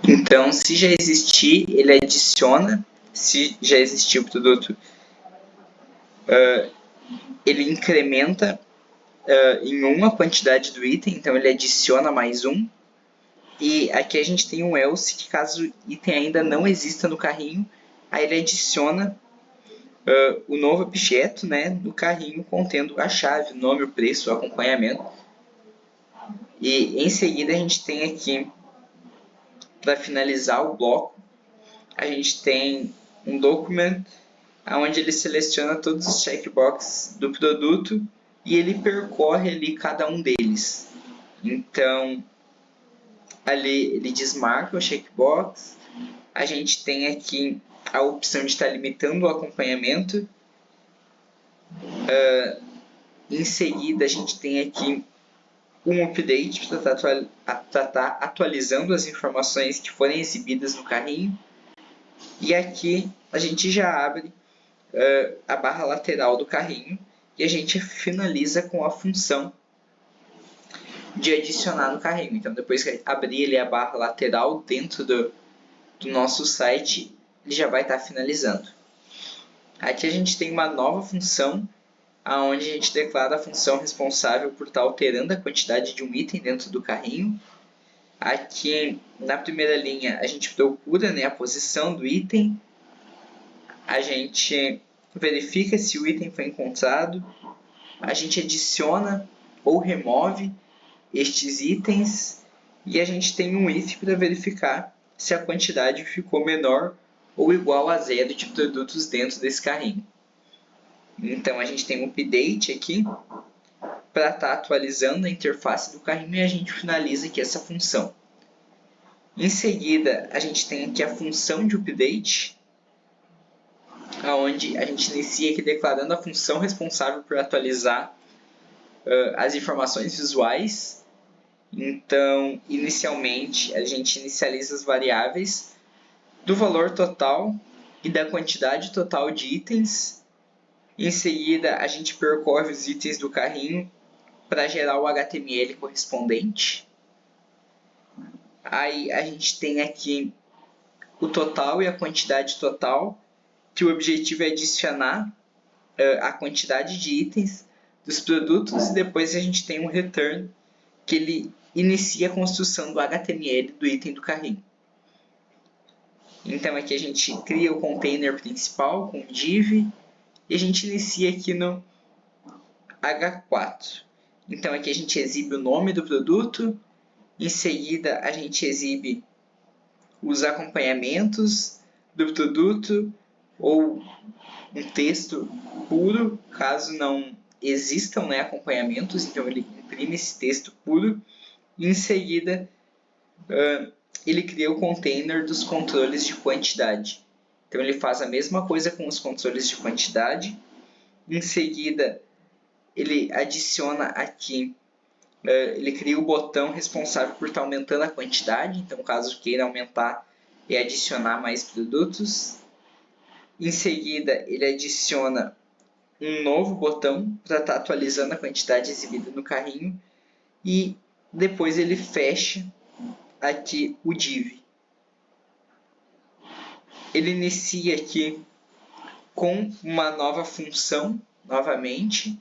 Então, se já existir, ele adiciona. Se já existir o produto, ele incrementa em 1 a quantidade do item, então ele adiciona mais 1. E aqui a gente tem um else, que caso o item ainda não exista no carrinho, aí ele adiciona o novo objeto, né, no carrinho contendo a chave, o nome, o preço, o acompanhamento. E em seguida a gente tem aqui, para finalizar o bloco, a gente tem um document onde ele seleciona todos os checkboxes do produto e ele percorre ali cada um deles. Então, ali ele desmarca o checkbox. A gente tem aqui a opção de estar limitando o acompanhamento. Em seguida, a gente tem aqui um update para estar atualizando as informações que forem exibidas no carrinho. E aqui a gente já abre a barra lateral do carrinho e a gente finaliza com a função de adicionar no carrinho. Então, depois que abrir ele a barra lateral dentro do nosso site, ele já vai estar finalizando. Aqui a gente tem uma nova função, onde a gente declara a função responsável por estar alterando a quantidade de um item dentro do carrinho. Aqui na primeira linha a gente procura, né, a posição do item, a gente verifica se o item foi encontrado, a gente adiciona ou remove estes itens e a gente tem um if para verificar se a quantidade ficou menor ou igual a 0 de produtos dentro desse carrinho. Então a gente tem um update aqui para estar atualizando a interface do carrinho e a gente finaliza aqui essa função. Em seguida, a gente tem aqui a função de update, onde a gente inicia aqui declarando a função responsável por atualizar as informações visuais. Então, inicialmente, a gente inicializa as variáveis do valor total e da quantidade total de itens. Em seguida, a gente percorre os itens do carrinho para gerar o HTML correspondente. Aí a gente tem aqui o total e a quantidade total, que o objetivo é adicionar a quantidade de itens dos produtos, e depois a gente tem um return, que ele inicia a construção do HTML do item do carrinho. Então aqui a gente cria o container principal com div e a gente inicia aqui no H4. Então aqui a gente exibe o nome do produto, em seguida a gente exibe os acompanhamentos do produto ou um texto puro, caso não existam, né, acompanhamentos, então ele imprime esse texto puro. E em seguida ele cria o container dos controles de quantidade. Então ele faz a mesma coisa com os controles de quantidade. Em seguida ele adiciona aqui, ele cria o botão responsável por estar aumentando a quantidade. Então caso queira aumentar e adicionar mais produtos. Em seguida ele adiciona um novo botão para estar atualizando a quantidade exibida no carrinho. E depois ele fecha aqui o div. Ele inicia aqui com uma nova função, novamente.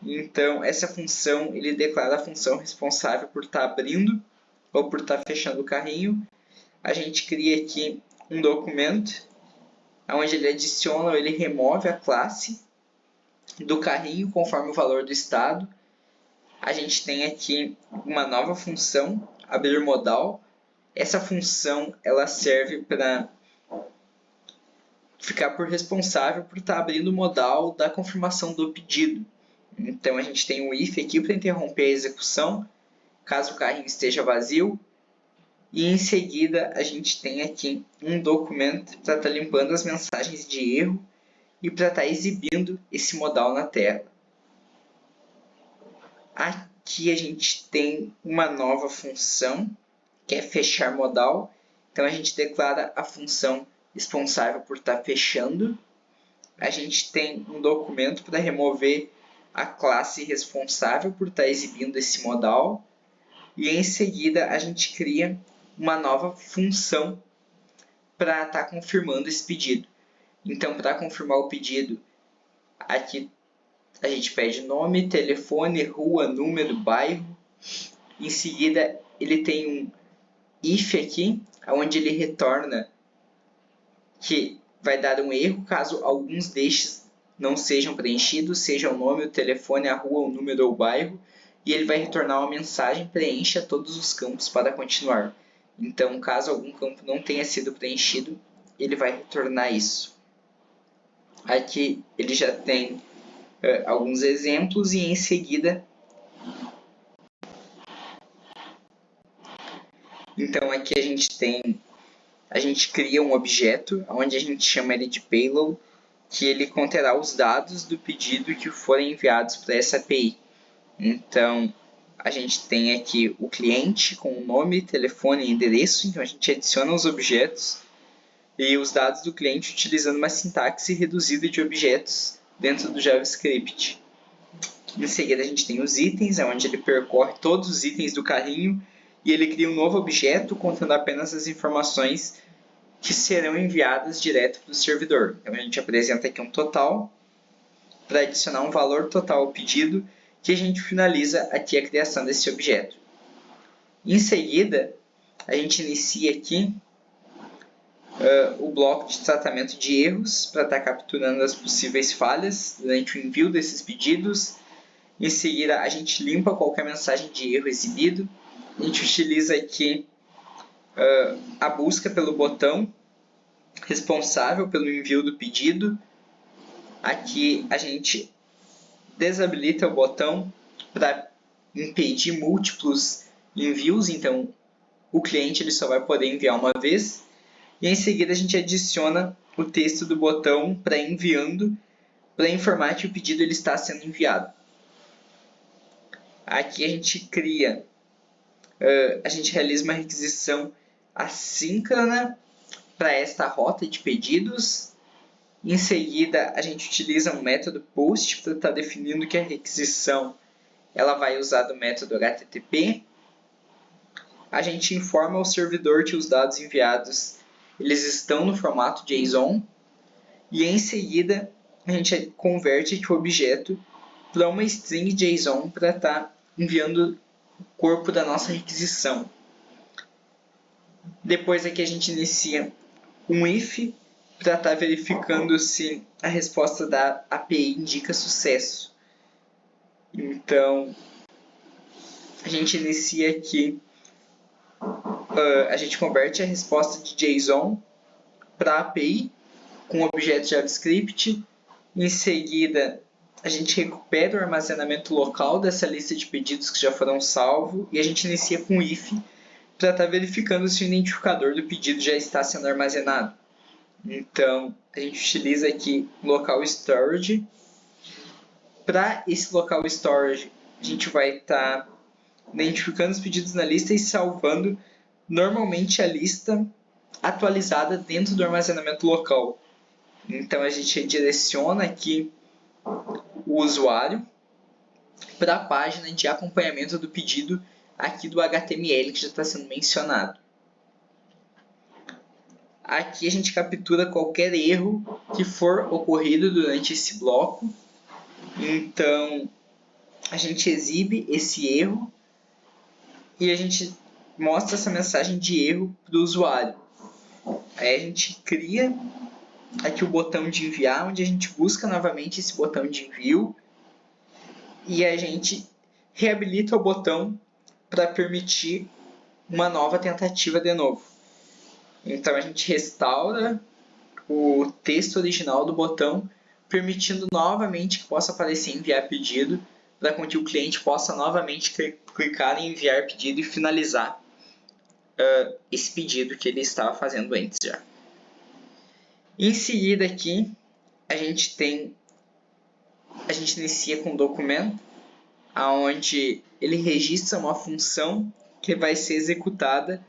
Então, essa função, ele declara a função responsável por estar abrindo ou por estar fechando o carrinho. A gente cria aqui um documento, onde ele adiciona ou ele remove a classe do carrinho conforme o valor do estado. A gente tem aqui uma nova função, abrir modal. Essa função ela serve para ficar por responsável por estar abrindo o modal da confirmação do pedido. Então a gente tem um if aqui para interromper a execução, caso o carrinho esteja vazio. E em seguida a gente tem aqui um documento para estar limpando as mensagens de erro e para estar exibindo esse modal na tela. Aqui a gente tem uma nova função, que é fechar modal. Então a gente declara a função responsável por estar fechando. A gente tem um documento para remover a classe responsável por estar exibindo esse modal. E em seguida a gente cria uma nova função para estar confirmando esse pedido. Então, para confirmar o pedido, aqui a gente pede nome, telefone, rua, número, bairro. Em seguida, ele tem um if aqui, onde ele retorna que vai dar um erro caso alguns destes não sejam preenchidos, seja o nome, o telefone, a rua, o número ou o bairro. E ele vai retornar uma mensagem: preencha todos os campos para continuar. Então, caso algum campo não tenha sido preenchido, ele vai retornar isso. Aqui ele já tem alguns exemplos e em seguida, então aqui a gente cria um objeto onde a gente chama ele de payload, que ele conterá os dados do pedido que forem enviados para essa API. Então a gente tem aqui o cliente com o nome, telefone e endereço, então a gente adiciona os objetos e os dados do cliente utilizando uma sintaxe reduzida de objetos dentro do JavaScript. Em seguida a gente tem os itens, onde ele percorre todos os itens do carrinho e ele cria um novo objeto contendo apenas as informações que serão enviadas direto para o servidor. Então a gente apresenta aqui um total para adicionar um valor total ao pedido, que a gente finaliza aqui a criação desse objeto. Em seguida, a gente inicia aqui o bloco de tratamento de erros para estar capturando as possíveis falhas durante o envio desses pedidos. Em seguida, a gente limpa qualquer mensagem de erro exibido. A gente utiliza aqui a busca pelo botão responsável pelo envio do pedido. Aqui a gente desabilita o botão para impedir múltiplos envios, então o cliente ele só vai poder enviar uma vez. E em seguida a gente adiciona o texto do botão para enviando, para informar que o pedido ele está sendo enviado. Aqui a gente cria, a gente realiza uma requisição assíncrona para esta rota de pedidos. Em seguida, a gente utiliza um método post para estar definindo que a requisição ela vai usar do método HTTP. A gente informa ao servidor que os dados enviados eles estão no formato JSON. E em seguida, a gente converte o objeto para uma string JSON para estar enviando o corpo da nossa requisição. Depois aqui a gente inicia um if para estar verificando se a resposta da API indica sucesso. Então, a gente inicia aqui, a gente converte a resposta de JSON para a API com o objeto JavaScript. Em seguida, a gente recupera o armazenamento local dessa lista de pedidos que já foram salvos e a gente inicia com if para estar verificando se o identificador do pedido já está sendo armazenado. Então, a gente utiliza aqui local storage. Para esse local storage, a gente vai estar identificando os pedidos na lista e salvando normalmente a lista atualizada dentro do armazenamento local. Então, a gente redireciona aqui o usuário para a página de acompanhamento do pedido aqui do HTML que já está sendo mencionado. Aqui a gente captura qualquer erro que for ocorrido durante esse bloco. Então, a gente exibe esse erro e a gente mostra essa mensagem de erro para o usuário. Aí a gente cria aqui o botão de enviar, onde a gente busca novamente esse botão de envio e a gente reabilita o botão para permitir uma nova tentativa de novo. Então a gente restaura o texto original do botão, permitindo novamente que possa aparecer enviar pedido, para que o cliente possa novamente clicar em enviar pedido e finalizar esse pedido que ele estava fazendo antes já. Em seguida aqui, a gente inicia com um documento, onde ele registra uma função que vai ser executada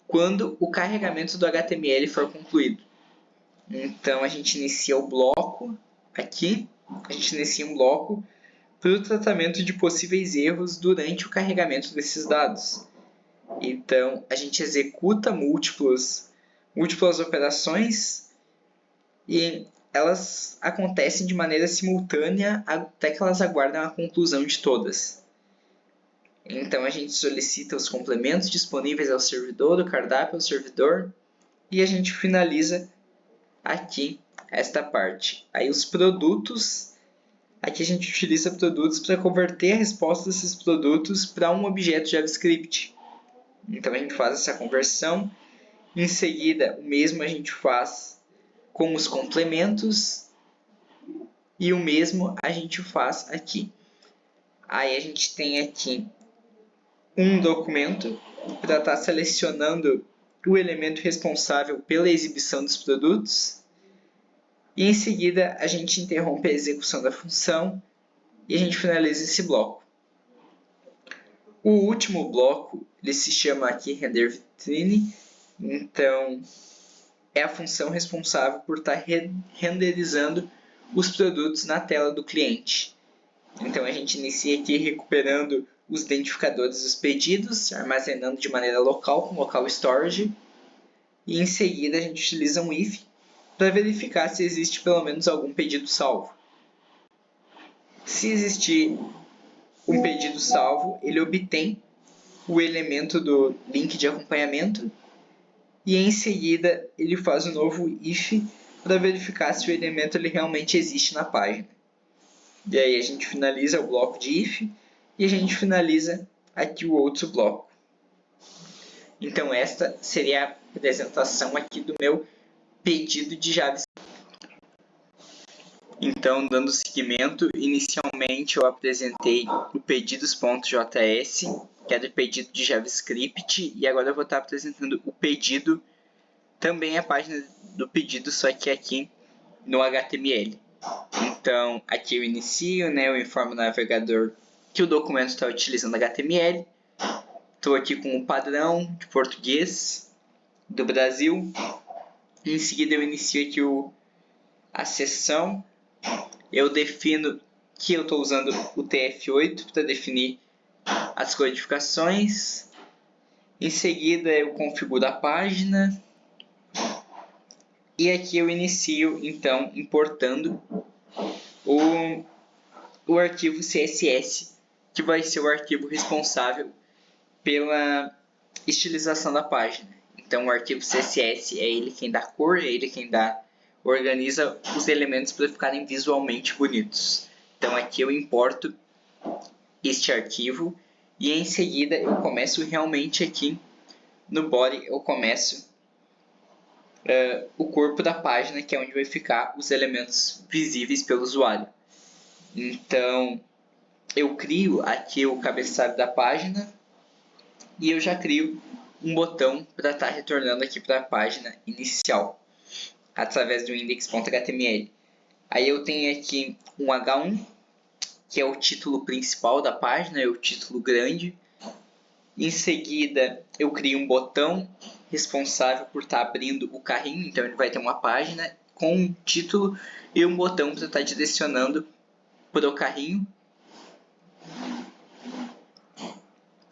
quando o carregamento do HTML for concluído. Então, a gente inicia o bloco aqui, a gente inicia um bloco para o tratamento de possíveis erros durante o carregamento desses dados. Então, a gente executa múltiplas operações e elas acontecem de maneira simultânea até que elas aguardam a conclusão de todas. Então, a gente solicita os complementos disponíveis ao servidor, o cardápio ao servidor, e a gente finaliza aqui esta parte. Aí os produtos, aqui a gente utiliza produtos para converter a resposta desses produtos para um objeto JavaScript. Então a gente faz essa conversão. Em seguida, o mesmo a gente faz com os complementos e o mesmo a gente faz aqui. Aí a gente tem aqui um documento para estar selecionando o elemento responsável pela exibição dos produtos. E em seguida a gente interrompe a execução da função e a gente finaliza esse bloco. O último bloco ele se chama aqui render vitrine, então é a função responsável por estar renderizando os produtos na tela do cliente. Então a gente inicia aqui recuperando os identificadores dos pedidos, armazenando de maneira local com local storage, e em seguida a gente utiliza um if para verificar se existe pelo menos algum pedido salvo. Se existir um pedido salvo, ele obtém o elemento do link de acompanhamento e em seguida ele faz um novo if para verificar se o elemento ele realmente existe na página. E aí a gente finaliza o bloco de if e a gente finaliza aqui o outro bloco. Então esta seria a apresentação aqui do meu pedido de JavaScript. Então, dando seguimento, inicialmente eu apresentei o pedidos.js, que é do pedido de JavaScript, e agora eu vou estar apresentando o pedido, também a página do pedido, só que aqui no HTML. Então, aqui eu inicio, eu informo o navegador que o documento está utilizando HTML. Estou aqui com o padrão de português do Brasil. Em seguida eu inicio aqui a seção. Eu defino que eu estou usando o TF8 para definir as codificações. Em seguida eu configuro a página. E aqui eu inicio, então, importando o arquivo CSS, que vai ser o arquivo responsável pela estilização da página. Então, o arquivo CSS é ele quem dá cor, é ele quem organiza os elementos para ficarem visualmente bonitos. Então, aqui eu importo este arquivo e em seguida eu começo realmente aqui no body, eu começo o corpo da página, que é onde vai ficar os elementos visíveis pelo usuário. Então, eu crio aqui o cabeçalho da página e eu já crio um botão para estar retornando aqui para a página inicial através do index.html. Aí eu tenho aqui um H1, que é o título principal da página, é o título grande. Em seguida, eu crio um botão responsável por estar abrindo o carrinho, então ele vai ter uma página com um título e um botão para estar direcionando para o carrinho.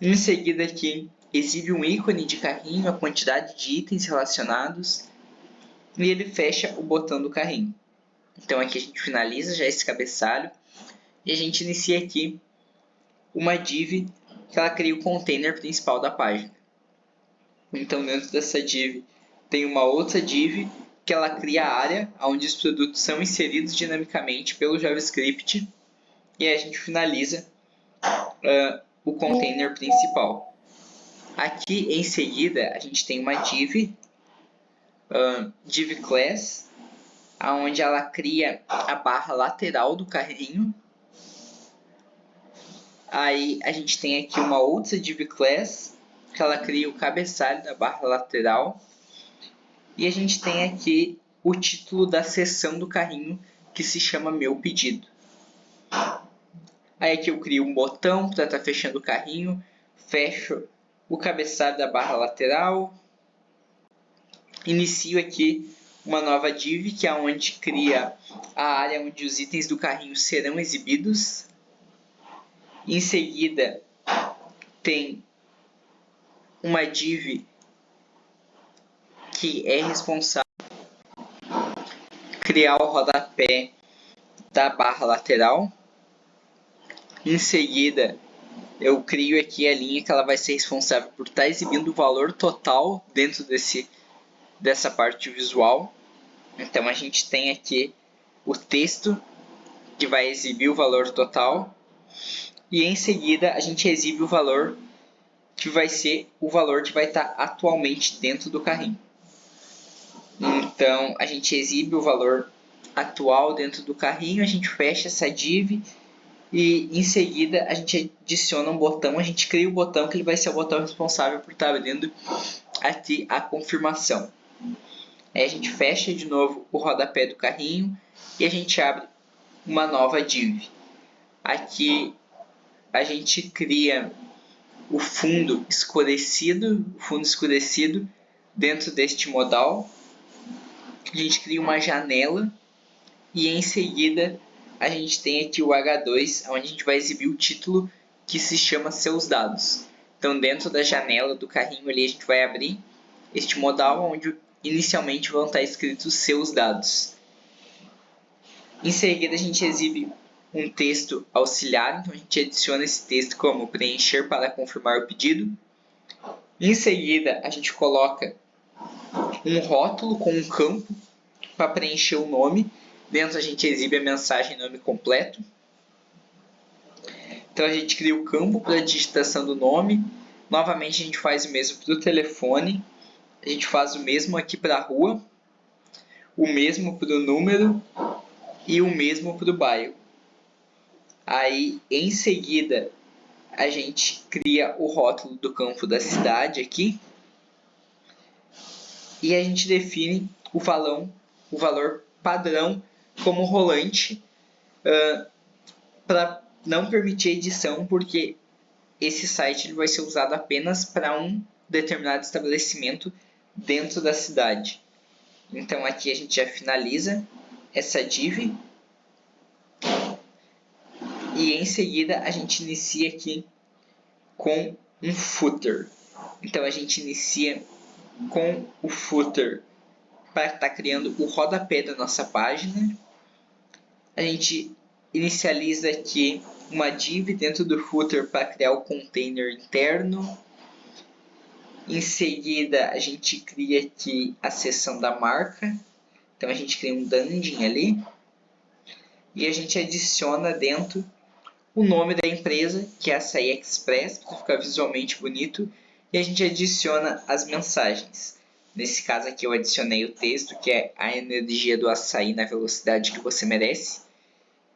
Em seguida aqui, exibe um ícone de carrinho, a quantidade de itens relacionados, e ele fecha o botão do carrinho. Então aqui a gente finaliza já esse cabeçalho, e a gente inicia aqui uma div que ela cria o container principal da página. Então dentro dessa div tem uma outra div que ela cria a área onde os produtos são inseridos dinamicamente pelo JavaScript, e aí a gente finaliza o container principal. Aqui em seguida a gente tem uma div class, onde ela cria a barra lateral do carrinho. Aí a gente tem aqui uma outra div class que ela cria o cabeçalho da barra lateral. E a gente tem aqui o título da seção do carrinho que se chama meu pedido. Aí aqui eu crio um botão para estar fechando o carrinho, fecho o cabeçalho da barra lateral, inicio aqui uma nova div que é onde cria a área onde os itens do carrinho serão exibidos. Em seguida tem uma div que é responsável por criar o rodapé da barra lateral. Em seguida, eu crio aqui a linha que ela vai ser responsável por estar exibindo o valor total dentro dessa parte visual. Então a gente tem aqui o texto que vai exibir o valor total e em seguida a gente exibe o valor que vai ser o valor que vai estar atualmente dentro do carrinho. Então a gente exibe o valor atual dentro do carrinho, a gente fecha essa div e em seguida a gente adiciona um botão, a gente cria o botão que ele vai ser o botão responsável por estar abrindo aqui a confirmação. Aí a gente fecha de novo o rodapé do carrinho e a gente abre uma nova div. Aqui a gente cria o fundo escurecido dentro deste modal. A gente cria uma janela e em seguida a gente tem aqui o H2, onde a gente vai exibir o título que se chama seus dados. Então dentro da janela do carrinho ali a gente vai abrir este modal onde inicialmente vão estar escritos seus dados. Em seguida a gente exibe um texto auxiliar, então a gente adiciona esse texto como preencher para confirmar o pedido. Em seguida a gente coloca um rótulo com um campo para preencher o nome. Dentro a gente exibe a mensagem nome completo. Então a gente cria o campo para a digitação do nome. Novamente a gente faz o mesmo para o telefone. A gente faz o mesmo aqui para a rua, o mesmo para o número e o mesmo para o bairro. Aí, em seguida, a gente cria o rótulo do campo da cidade aqui e a gente define o valor padrão como rolante para não permitir edição, porque esse site ele vai ser usado apenas para um determinado estabelecimento dentro da cidade. Então aqui a gente já finaliza essa div e em seguida a gente inicia aqui com um footer. Então a gente inicia com o footer para estar criando o rodapé da nossa página. A gente inicializa aqui uma div dentro do footer para criar o container interno. Em seguida, a gente cria aqui a seção da marca. Então, a gente cria um dungeon ali. E a gente adiciona dentro o nome da empresa, que é Açaí Express, para ficar visualmente bonito. E a gente adiciona as mensagens. Nesse caso aqui, eu adicionei o texto, que é a energia do açaí na velocidade que você merece.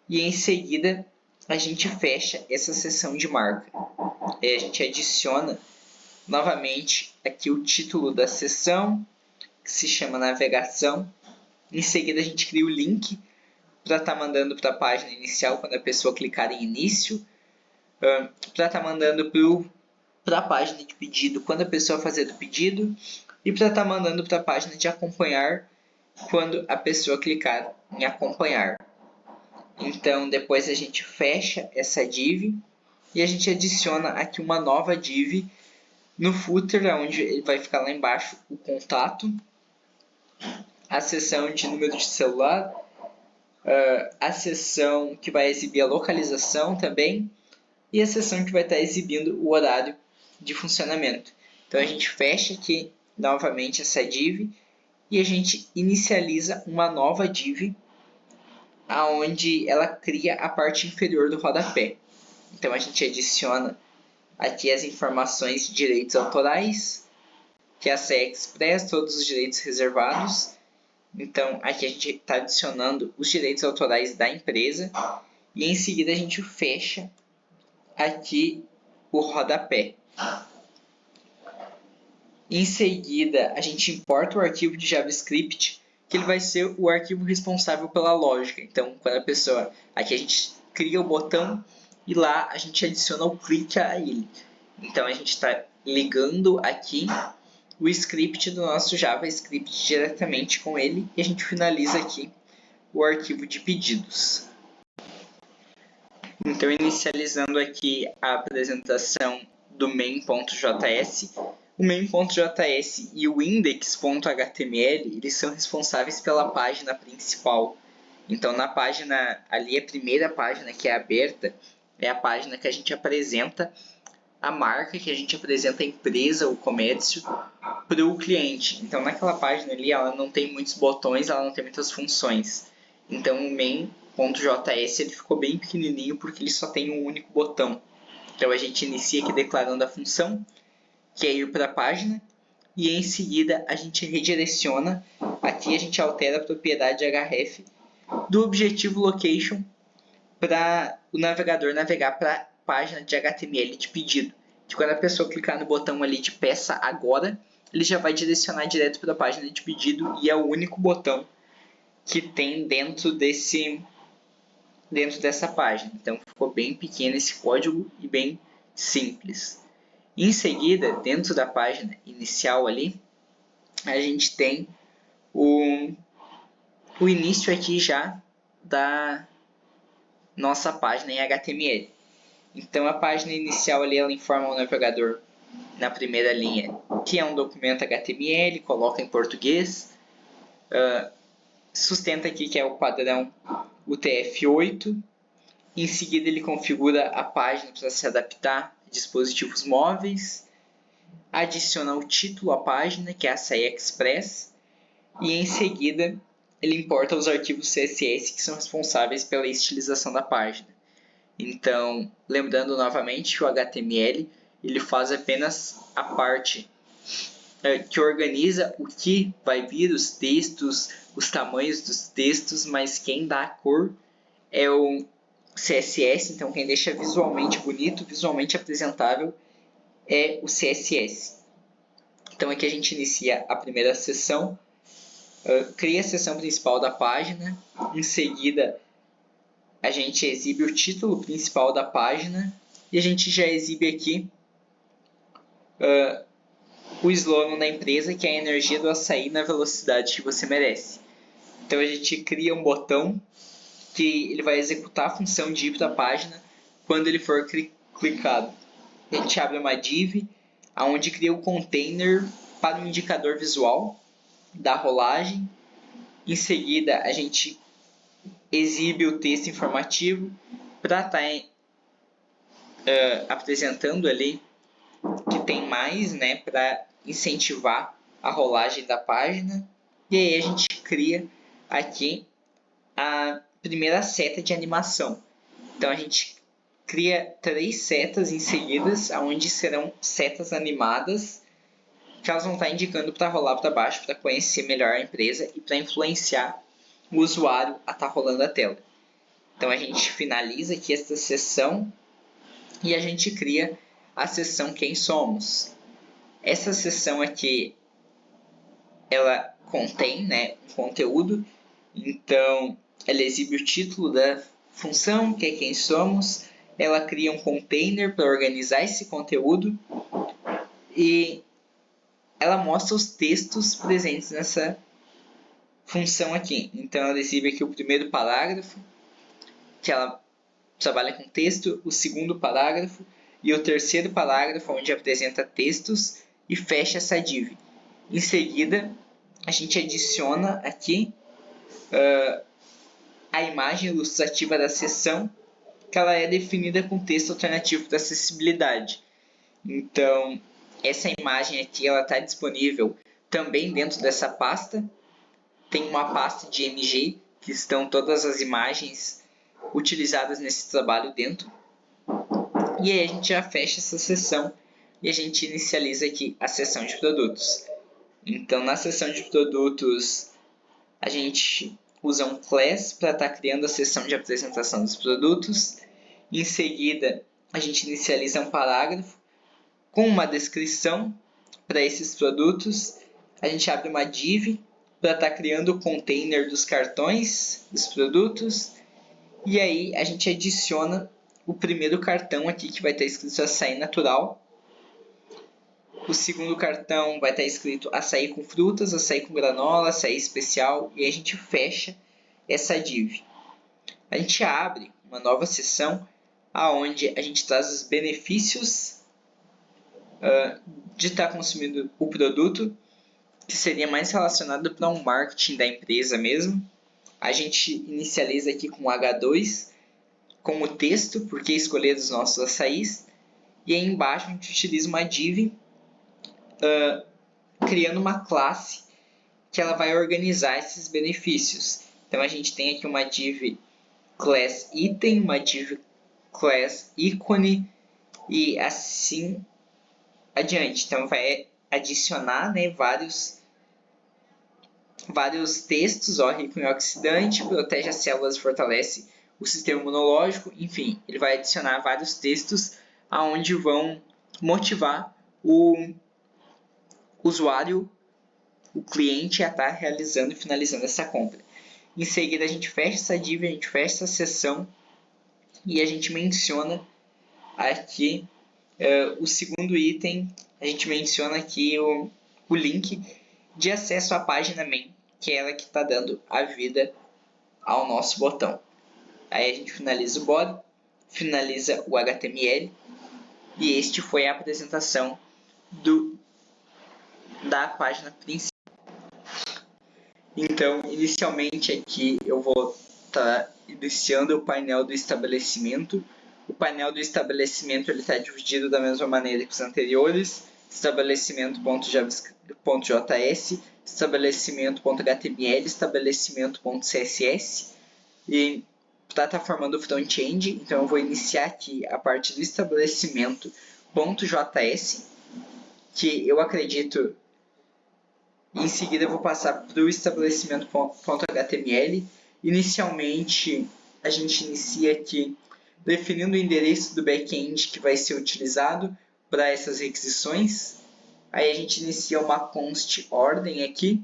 E em seguida, a gente fecha essa seção de marca. E a gente adiciona novamente aqui o título da seção, que se chama navegação. Em seguida a gente cria o link para estar mandando para a página inicial quando a pessoa clicar em início, para estar mandando para a página de pedido quando a pessoa fazer o pedido e para estar mandando para a página de acompanhar quando a pessoa clicar em acompanhar. Então depois a gente fecha essa div e a gente adiciona aqui uma nova div no footer, onde ele vai ficar lá embaixo o contato, a seção de número de celular, a seção que vai exibir a localização também e a seção que vai estar exibindo o horário de funcionamento. Então a gente fecha aqui novamente essa div e a gente inicializa uma nova div onde ela cria a parte inferior do rodapé. Então a gente adiciona aqui as informações de direitos autorais, que é a Açaí Express, todos os direitos reservados. Então aqui a gente está adicionando os direitos autorais da empresa e em seguida a gente fecha aqui o rodapé. Em seguida a gente importa o arquivo de JavaScript, que ele vai ser o arquivo responsável pela lógica. Então quando a pessoa, aqui a gente cria o botão e lá a gente adiciona o clique a ele. Então a gente está ligando aqui o script do nosso JavaScript diretamente com ele e a gente finaliza aqui o arquivo de pedidos. Então inicializando aqui a apresentação do main.js, O main.js e o index.html, eles são responsáveis pela página principal. Então, na página, ali a primeira página que é aberta, é a página que a gente apresenta a marca, que a gente apresenta a empresa, o comércio, para o cliente. Então, naquela página ali, ela não tem muitos botões, ela não tem muitas funções. Então, o main.js ele ficou bem pequenininho porque ele só tem um único botão. Então, a gente inicia aqui declarando a função, que é ir para a página, e em seguida a gente redireciona. Aqui a gente altera a propriedade href do objetivo location para o navegador navegar para a página de HTML de pedido. Que quando a pessoa clicar no botão ali de peça agora, ele já vai direcionar direto para a página de pedido e é o único botão que tem dentro dessa página. Então ficou bem pequeno esse código e bem simples. Em seguida, dentro da página inicial ali, a gente tem o início aqui já da nossa página em HTML. Então a página inicial ali ela informa o navegador na primeira linha que é um documento HTML, coloca em português, sustenta aqui que é o padrão UTF-8. Em seguida ele configura a página para se adaptar a dispositivos móveis, adiciona o título à página, que é a Açaí Express, e em seguida ele importa os arquivos CSS que são responsáveis pela estilização da página. Então, lembrando novamente que o HTML ele faz apenas a parte que organiza o que vai vir, os textos, os tamanhos dos textos, mas quem dá a cor é o CSS, então quem deixa visualmente bonito, visualmente apresentável é o CSS. Então aqui a gente inicia a primeira seção, cria a seção principal da página, em seguida a gente exibe o título principal da página e a gente já exibe aqui o slogan da empresa, que é a energia do açaí na velocidade que você merece. Então a gente cria um botão que ele vai executar a função de ir para a página quando ele for clicado. A gente abre uma div, onde cria o container para o indicador visual da rolagem. Em seguida, a gente exibe o texto informativo para estar apresentando ali que tem mais, né, para incentivar a rolagem da página. E aí a gente cria aqui a primeira seta de animação. Então a gente cria 3 setas em seguidas, onde serão setas animadas, que elas vão estar indicando para rolar para baixo, para conhecer melhor a empresa e para influenciar o usuário a estar rolando a tela. Então a gente finaliza aqui esta sessão e a gente cria a sessão Quem Somos. Essa sessão aqui, ela contém, né, um conteúdo, então ela exibe o título da função, que é Quem Somos, ela cria um container para organizar esse conteúdo e ela mostra os textos presentes nessa função aqui. Então ela exibe aqui o primeiro parágrafo, que ela trabalha com texto, o segundo parágrafo e o terceiro parágrafo, onde apresenta textos, e fecha essa div. Em seguida, a gente adiciona aqui a imagem ilustrativa da seção, que ela é definida com texto alternativo para acessibilidade. Então, essa imagem aqui está disponível também dentro dessa pasta. Tem uma pasta de MG, que estão todas as imagens utilizadas nesse trabalho dentro. E aí a gente já fecha essa seção e a gente inicializa aqui a seção de produtos. Então, na seção de produtos, a gente usa um class para estar criando a seção de apresentação dos produtos. Em seguida, a gente inicializa um parágrafo com uma descrição para esses produtos. A gente abre uma div para estar criando o container dos cartões dos produtos. E aí a gente adiciona o primeiro cartão aqui, que vai estar escrito açaí natural. O segundo cartão vai estar escrito açaí com frutas, açaí com granola, açaí especial. E aí a gente fecha essa div. A gente abre uma nova seção, onde a gente traz os benefícios de estar consumindo o produto, que seria mais relacionado para um marketing da empresa mesmo. A gente inicializa aqui com H2 como texto, porque escolher os nossos açaís. E aí embaixo a gente utiliza uma div criando uma classe que ela vai organizar esses benefícios. Então a gente tem aqui uma div class item, uma div class icone e assim adiante. Então vai adicionar, né, vários textos, rico em oxidante, protege as células, fortalece o sistema imunológico, enfim, ele vai adicionar vários textos aonde vão motivar o usuário, o cliente, a estar realizando e finalizando essa compra. Em seguida a gente fecha essa div, a gente fecha essa seção e a gente menciona aqui o segundo item, a gente menciona aqui o link de acesso à página main, que é ela que está dando a vida ao nosso botão. Aí a gente finaliza o body, finaliza o HTML e este foi a apresentação da página principal. Então, inicialmente aqui eu vou estar iniciando o painel do estabelecimento. O painel do estabelecimento está dividido da mesma maneira que os anteriores: estabelecimento.js, estabelecimento.html, estabelecimento.css, e está formando o front-end. Então eu vou iniciar aqui a parte do estabelecimento.js, que eu acredito. Em seguida eu vou passar para o estabelecimento.html. Inicialmente a gente inicia aqui definindo o endereço do back-end que vai ser utilizado para essas requisições. Aí a gente inicia uma const ordem aqui,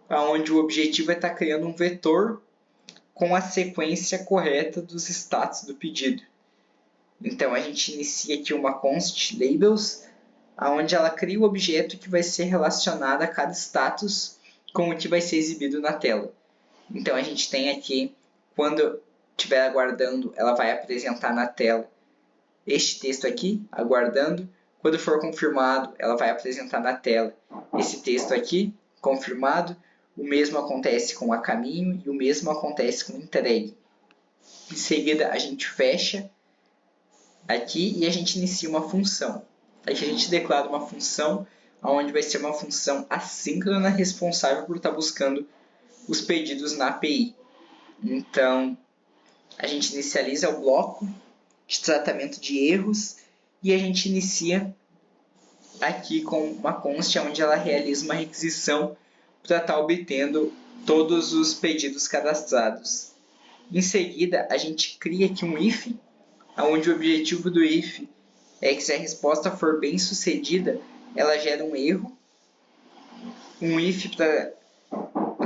onde o objetivo é estar criando um vetor com a sequência correta dos status do pedido. Então a gente inicia aqui uma const labels, onde ela cria o objeto que vai ser relacionado a cada status com o que vai ser exibido na tela. Então a gente tem aqui, quando estiver aguardando, ela vai apresentar na tela este texto aqui, aguardando. Quando for confirmado, ela vai apresentar na tela esse texto aqui, confirmado. O mesmo acontece com a caminho e o mesmo acontece com entregue. Em seguida, a gente fecha aqui e a gente inicia uma função. Aqui a gente declara uma função, onde vai ser uma função assíncrona responsável por estar buscando os pedidos na API. Então, a gente inicializa o bloco de tratamento de erros e a gente inicia aqui com uma const onde ela realiza uma requisição para estar obtendo todos os pedidos cadastrados. Em seguida, a gente cria aqui um if, onde o objetivo do if é que, se a resposta for bem sucedida, ela gera um erro. Um if para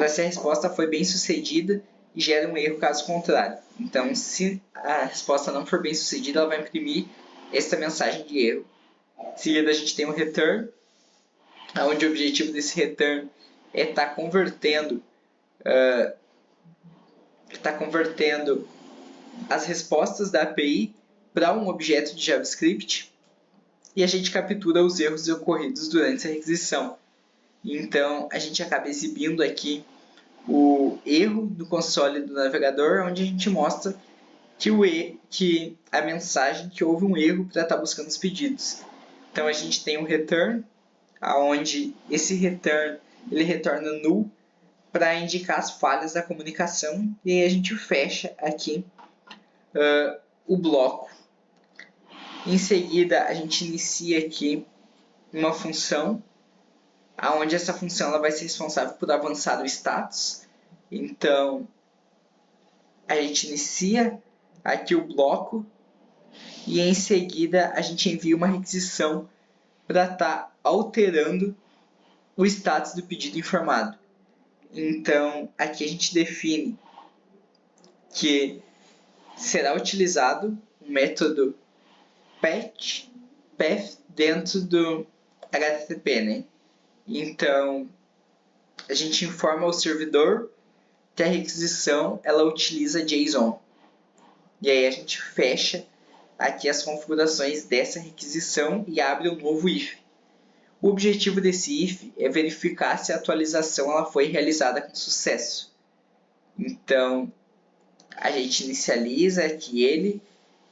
se a resposta foi bem sucedida e gera um erro caso contrário. Então, se a resposta não for bem sucedida, ela vai imprimir esta mensagem de erro. Em seguida, a gente tem um return, onde o objetivo desse return é estar convertendo as respostas da API para um objeto de JavaScript, e a gente captura os erros ocorridos durante a requisição. Então, a gente acaba exibindo aqui o erro no console do navegador, onde a gente mostra que a mensagem que houve um erro para estar buscando os pedidos. Então, a gente tem um return, onde esse return ele retorna null para indicar as falhas da comunicação, e aí a gente fecha aqui o bloco. Em seguida, a gente inicia aqui uma função, onde essa função ela vai ser responsável por avançar o status. Então, a gente inicia aqui o bloco e em seguida a gente envia uma requisição para estar alterando o status do pedido informado. Então, aqui a gente define que será utilizado um método path dentro do HTTP, né? Então, a gente informa ao servidor que a requisição ela utiliza JSON. E aí a gente fecha aqui as configurações dessa requisição e abre um novo if. O objetivo desse if é verificar se a atualização ela foi realizada com sucesso. Então, a gente inicializa aqui ele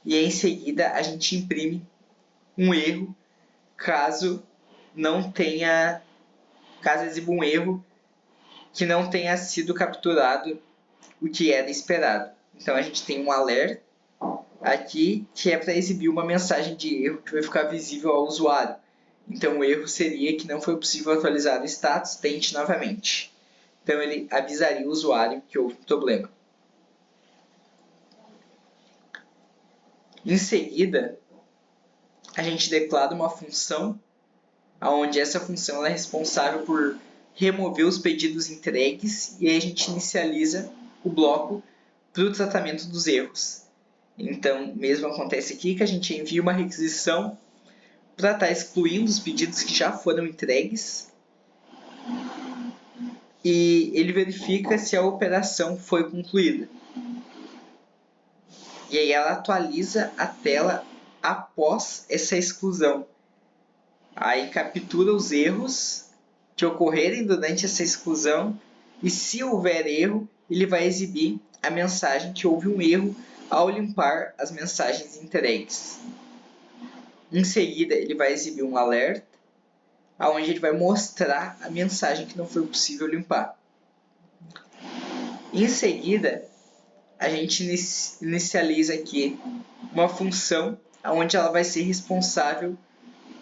e em seguida a gente imprime um erro caso exiba um erro que não tenha sido capturado o que era esperado. Então a gente tem um alerta aqui que é para exibir uma mensagem de erro que vai ficar visível ao usuário. Então o erro seria que não foi possível atualizar o status, tente novamente. Então ele avisaria o usuário que houve um problema. Em seguida, a gente declara uma função, onde essa função é responsável por remover os pedidos entregues e aí a gente inicializa o bloco para o tratamento dos erros. Então, mesmo acontece aqui que a gente envia uma requisição para estar excluindo os pedidos que já foram entregues e ele verifica se a operação foi concluída. E aí ela atualiza a tela após essa exclusão. Aí captura os erros que ocorrerem durante essa exclusão e se houver erro, ele vai exibir a mensagem que houve um erro ao limpar as mensagens entregues. Em seguida, ele vai exibir um alerta, onde ele vai mostrar a mensagem que não foi possível limpar. Em seguida, a gente inicializa aqui uma função onde ela vai ser responsável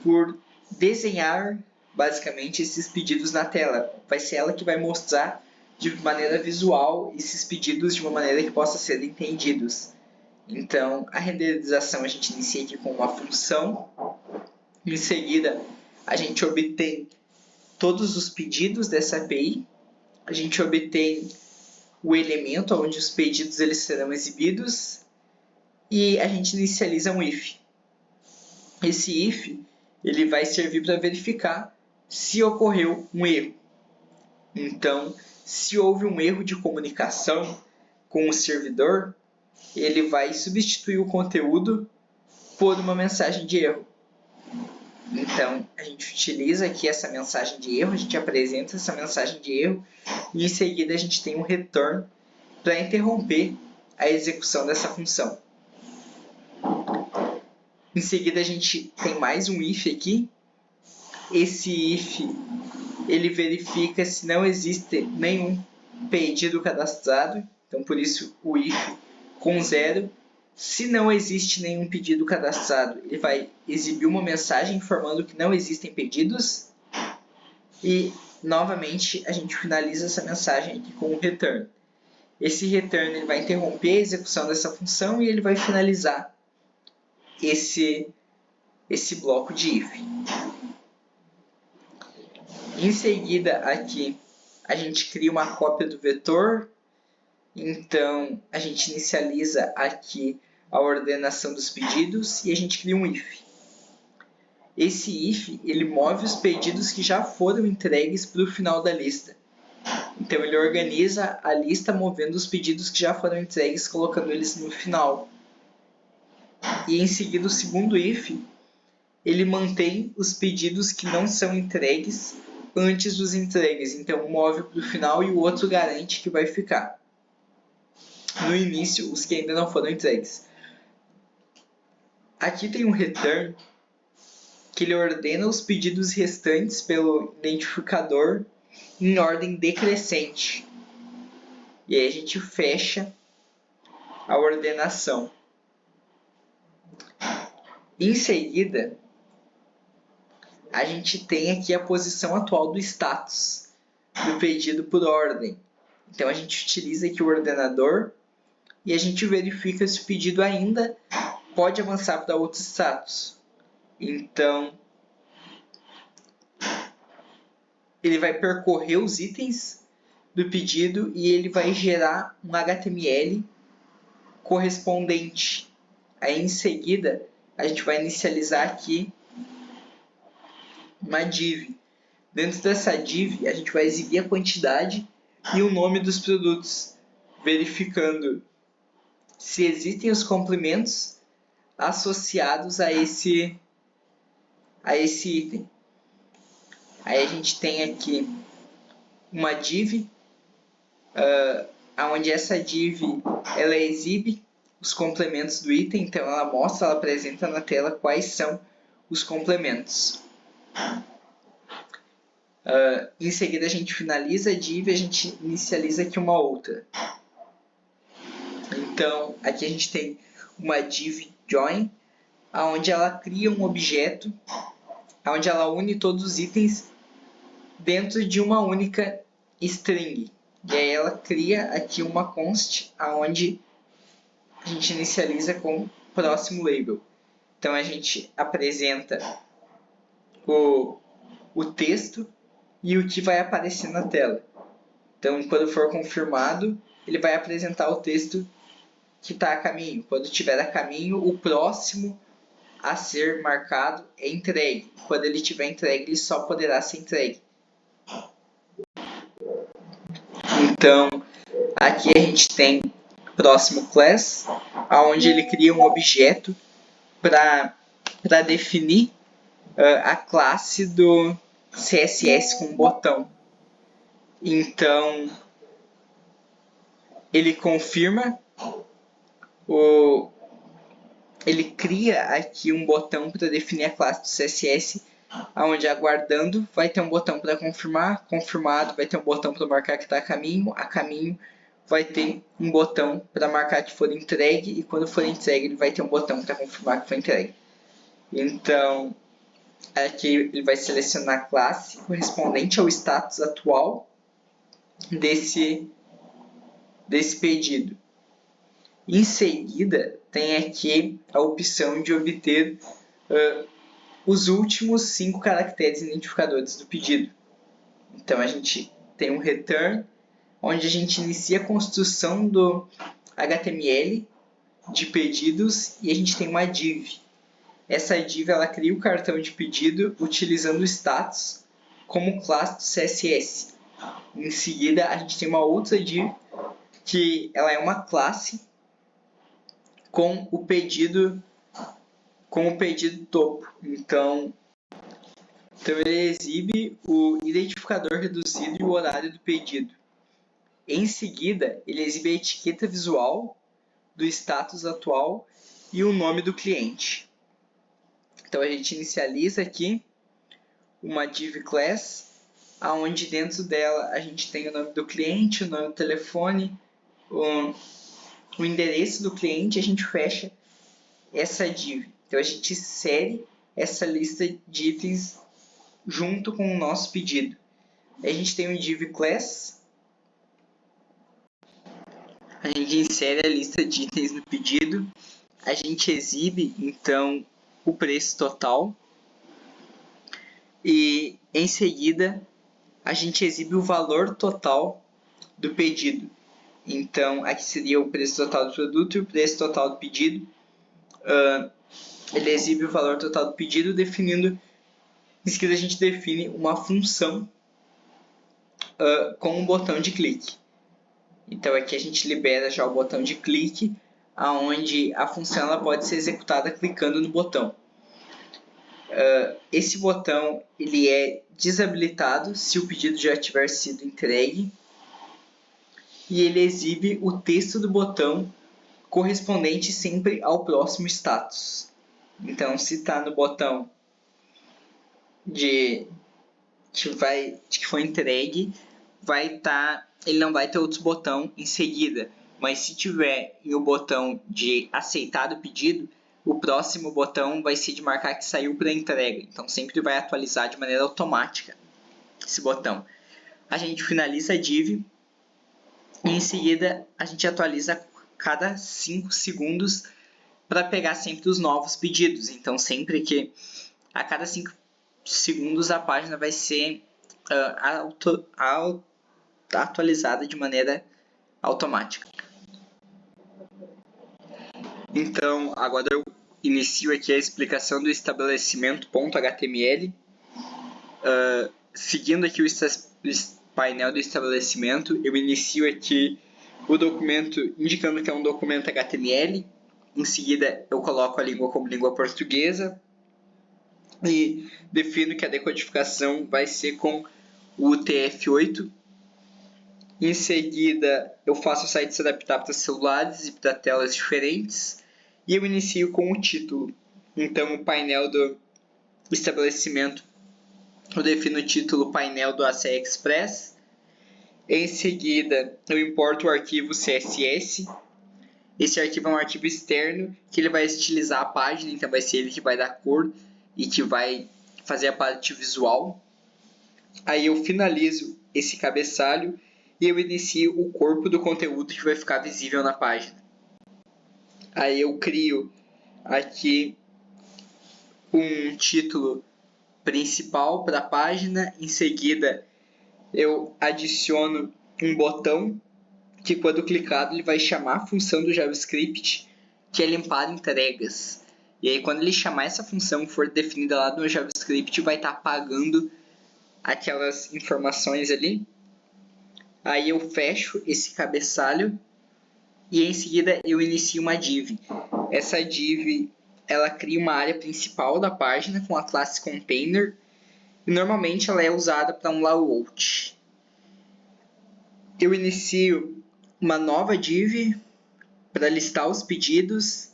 por desenhar basicamente esses pedidos na tela. Vai ser ela que vai mostrar de maneira visual esses pedidos de uma maneira que possa ser entendidos. Então, a renderização a gente inicia aqui com uma função. Em seguida, a gente obtém todos os pedidos dessa API. A gente obtém o elemento onde os pedidos eles serão exibidos. E a gente inicializa um if. Esse if ele vai servir para verificar se ocorreu um erro. Então, se houve um erro de comunicação com o servidor, ele vai substituir o conteúdo por uma mensagem de erro. Então, a gente utiliza aqui essa mensagem de erro, a gente apresenta essa mensagem de erro e em seguida a gente tem um return para interromper a execução dessa função. Em seguida a gente tem mais um if aqui. Esse if ele verifica se não existe nenhum pedido cadastrado. Então por isso o if com 0. Se não existe nenhum pedido cadastrado, ele vai exibir uma mensagem informando que não existem pedidos. E novamente a gente finaliza essa mensagem aqui com um return. Esse return ele vai interromper a execução dessa função e ele vai finalizar esse bloco de if. Em seguida, aqui, a gente cria uma cópia do vetor. Então, a gente inicializa aqui a ordenação dos pedidos e a gente cria um if. Esse if ele move os pedidos que já foram entregues para o final da lista. Então, ele organiza a lista movendo os pedidos que já foram entregues, colocando eles no final. E em seguida o segundo if, ele mantém os pedidos que não são entregues antes dos entregues. Então move para o final e o outro garante que vai ficar no início os que ainda não foram entregues. Aqui tem um return que ele ordena os pedidos restantes pelo identificador em ordem decrescente. E aí a gente fecha a ordenação. Em seguida, a gente tem aqui a posição atual do status do pedido por ordem. Então a gente utiliza aqui o ordenador e a gente verifica se o pedido ainda pode avançar para outro status. Então, ele vai percorrer os itens do pedido e ele vai gerar um HTML correspondente. Aí em seguida, a gente vai inicializar aqui uma div. Dentro dessa div, a gente vai exibir a quantidade e o nome dos produtos, verificando se existem os complementos associados a esse item. Aí a gente tem aqui uma div, onde essa div ela exibe os complementos do item, então ela apresenta na tela quais são os complementos. Em seguida a gente finaliza a div e a gente inicializa aqui uma outra. Então aqui a gente tem uma div join, onde ela cria um objeto, onde ela une todos os itens dentro de uma única string. E aí ela cria aqui uma const, onde a gente inicializa com próximo label. Então a gente apresenta o texto e o que vai aparecer na tela. Então quando for confirmado, ele vai apresentar o texto que está a caminho. Quando estiver a caminho, o próximo a ser marcado é entregue. Quando ele estiver entregue, ele só poderá ser entregue. Então, aqui a gente tem próximo class, onde ele cria um objeto para definir a classe do CSS com botão. Então, ele confirma ele cria aqui um botão para definir a classe do CSS, onde aguardando vai ter um botão para confirmar, confirmado vai ter um botão para marcar que está a caminho vai ter um botão para marcar que for entregue, e quando for entregue ele vai ter um botão para confirmar que foi entregue. Então, aqui ele vai selecionar a classe correspondente ao status atual desse pedido. Em seguida, tem aqui a opção de obter os últimos 5 caracteres identificadores do pedido. Então, a gente tem um return, onde a gente inicia a construção do HTML de pedidos, e a gente tem uma div. Essa div ela cria o cartão de pedido utilizando o status como classe do CSS. Em seguida, a gente tem uma outra div, que ela é uma classe com o pedido topo. Então ele exibe o identificador reduzido e o horário do pedido. Em seguida, ele exibe a etiqueta visual do status atual e o nome do cliente. Então a gente inicializa aqui uma div class, onde dentro dela a gente tem o nome do cliente, o nome do telefone, o endereço do cliente. A gente fecha essa div. Então a gente insere essa lista de itens junto com o nosso pedido. A gente tem o div class, a gente insere a lista de itens no pedido, a gente exibe então o preço total, e em seguida a gente exibe o valor total do pedido. Então aqui seria o preço total do produto e o preço total do pedido. Ele exibe o valor total do pedido, definindo. Em seguida a gente define uma função com um botão de clique. Então aqui a gente libera já o botão de clique, onde a função ela pode ser executada clicando no botão. Esse botão ele é desabilitado se o pedido já tiver sido entregue, e ele exibe o texto do botão correspondente sempre ao próximo status. Então, se está no botão que foi entregue, ele não vai ter outro botão em seguida. Mas se tiver o botão de aceitar o pedido, o próximo botão vai ser de marcar que saiu para entrega. Então sempre vai atualizar de maneira automática esse botão. A gente finaliza a div e em seguida a gente atualiza a cada 5 segundos para pegar sempre os novos pedidos. Então sempre que a cada 5 segundos a página vai ser atualizada de maneira automática. Então, agora eu inicio aqui a explicação do estabelecimento.html. Seguindo aqui o painel do estabelecimento, eu inicio aqui o documento indicando que é um documento HTML. em seguida eu coloco a língua como língua portuguesa e defino que a decodificação vai ser com o UTF-8. Em seguida, eu faço o site se adaptar para celulares e para telas diferentes. E eu inicio com o título. Então, o painel do estabelecimento, eu defino o título painel do ACE Express. Em seguida, eu importo o arquivo CSS. Esse arquivo é um arquivo externo que ele vai estilizar a página, então vai ser ele que vai dar cor e que vai fazer a parte visual. Aí eu finalizo esse cabeçalho e eu inicio o corpo do conteúdo que vai ficar visível na página. Aí eu crio aqui um título principal para a página. Em seguida, eu adiciono um botão que, quando clicado, ele vai chamar a função do JavaScript, que é limpar entregas. E aí, quando ele chamar essa função que for definida lá no JavaScript, vai estar apagando aquelas informações ali. Aí eu fecho esse cabeçalho e em seguida eu inicio uma div. Essa div ela cria uma área principal da página com a classe container e normalmente ela é usada para um layout. Eu inicio uma nova div para listar os pedidos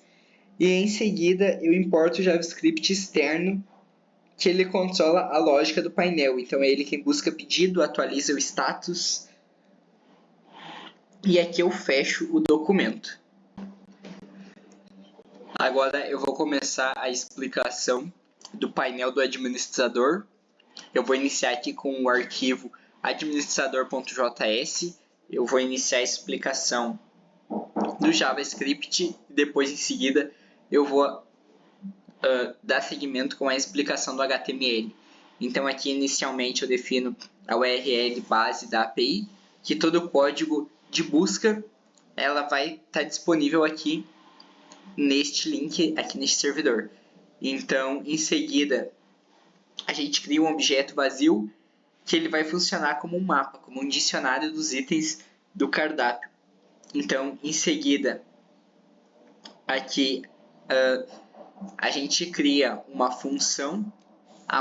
e em seguida eu importo o JavaScript externo que ele controla a lógica do painel. Então é ele quem busca pedido, atualiza o status. E aqui eu fecho o documento. Agora eu vou começar a explicação do painel do administrador. Eu vou iniciar aqui com o arquivo administrador.js. Eu vou iniciar a explicação do JavaScript e depois em seguida eu vou dar seguimento com a explicação do HTML. Então aqui inicialmente eu defino a URL base da API, que todo o código de busca ela vai estar disponível aqui neste link, aqui neste servidor. Então, em seguida, a gente cria um objeto vazio que ele vai funcionar como um mapa, como um dicionário dos itens do cardápio. Então, em seguida, aqui a gente cria uma função,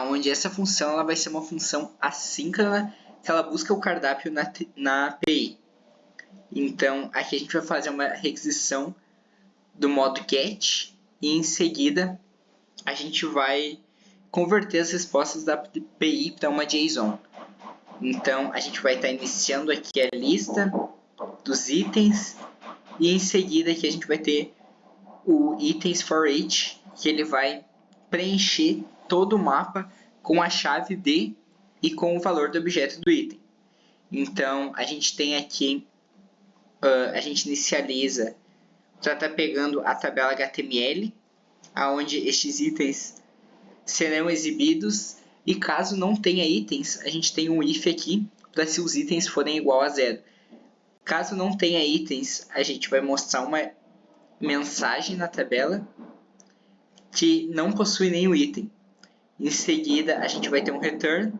onde essa função ela vai ser uma função assíncrona, que ela busca o cardápio na API. Então, aqui a gente vai fazer uma requisição do modo get e em seguida a gente vai converter as respostas da API para uma JSON. Então, a gente vai estar iniciando aqui a lista dos itens e em seguida aqui a gente vai ter o itens for each, que ele vai preencher todo o mapa com a chave D e com o valor do objeto do item. Então, a gente tem aqui a gente inicializa já está pegando a tabela HTML, onde estes itens serão exibidos e caso não tenha itens, a gente tem um if aqui para se os itens forem igual a 0. Caso não tenha itens, a gente vai mostrar uma mensagem na tabela que não possui nenhum item. Em seguida, a gente vai ter um return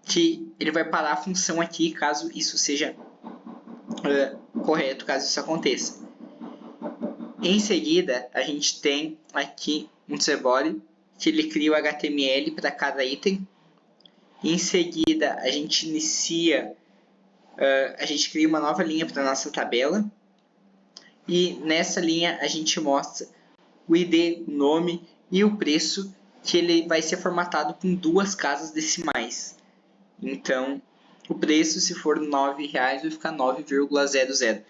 que ele vai parar a função aqui caso isso seja correto, caso isso aconteça. Em seguida, a gente tem aqui um TheBody, que ele cria o HTML para cada item. Em seguida, a gente inicia, a gente cria uma nova linha para a nossa tabela. E nessa linha a gente mostra o ID, o nome e o preço, que ele vai ser formatado com 2 casas decimais. Então, o preço, se for R$9, vai ficar 9,00.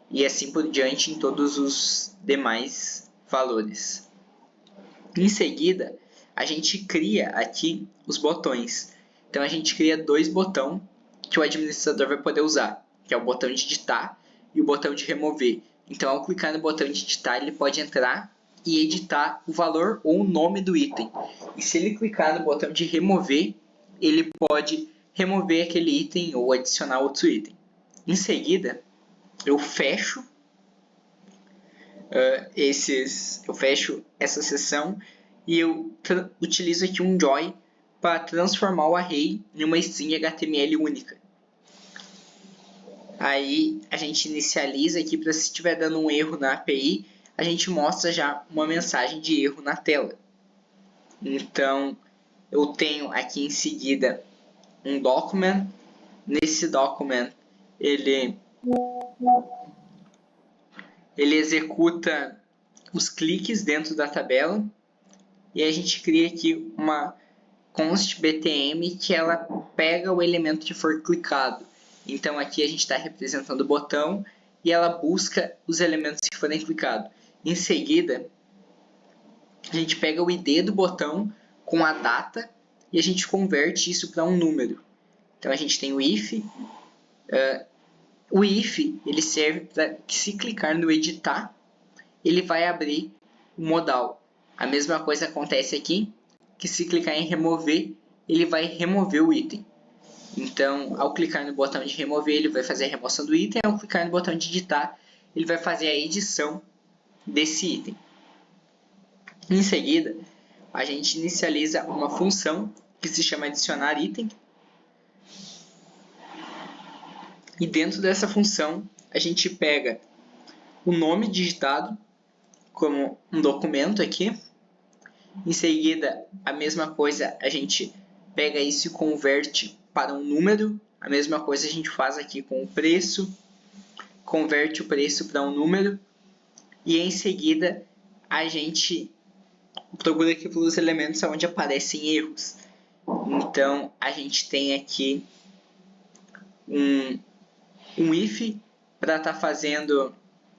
E assim por diante em todos os demais valores. Em seguida, a gente cria aqui os botões. Então, a gente cria 2 botões que o administrador vai poder usar, que é o botão de editar e o botão de remover. Então, ao clicar no botão de editar, ele pode entrar e editar o valor ou o nome do item. E se ele clicar no botão de remover, ele pode remover aquele item ou adicionar outro item. Em seguida, eu fecho essa seção e eu utilizo aqui um join para transformar o array em uma string HTML única. Aí a gente inicializa aqui para se estiver dando um erro na API, a gente mostra já uma mensagem de erro na tela. Então, eu tenho aqui em seguida um document. Nesse document, ele executa os cliques dentro da tabela. E a gente cria aqui uma const btm que ela pega o elemento que for clicado. Então aqui a gente está representando o botão e ela busca os elementos que forem clicados. Em seguida, a gente pega o ID do botão com a data e a gente converte isso para um número. Então a gente tem o if. O if ele serve para que, se clicar no editar, ele vai abrir o modal. A mesma coisa acontece aqui, que se clicar em remover, ele vai remover o item. Então, ao clicar no botão de remover, ele vai fazer a remoção do item. Ao clicar no botão de editar, ele vai fazer a edição desse item. Em seguida, a gente inicializa uma função que se chama adicionar item. E dentro dessa função, a gente pega o nome digitado como um documento aqui. Em seguida, a mesma coisa, a gente pega isso e converte para um número. A mesma coisa a gente faz aqui com o preço. Converte o preço para um número. E em seguida, a gente procura aqui pelos elementos onde aparecem erros. Então, a gente tem aqui um if para estar fazendo...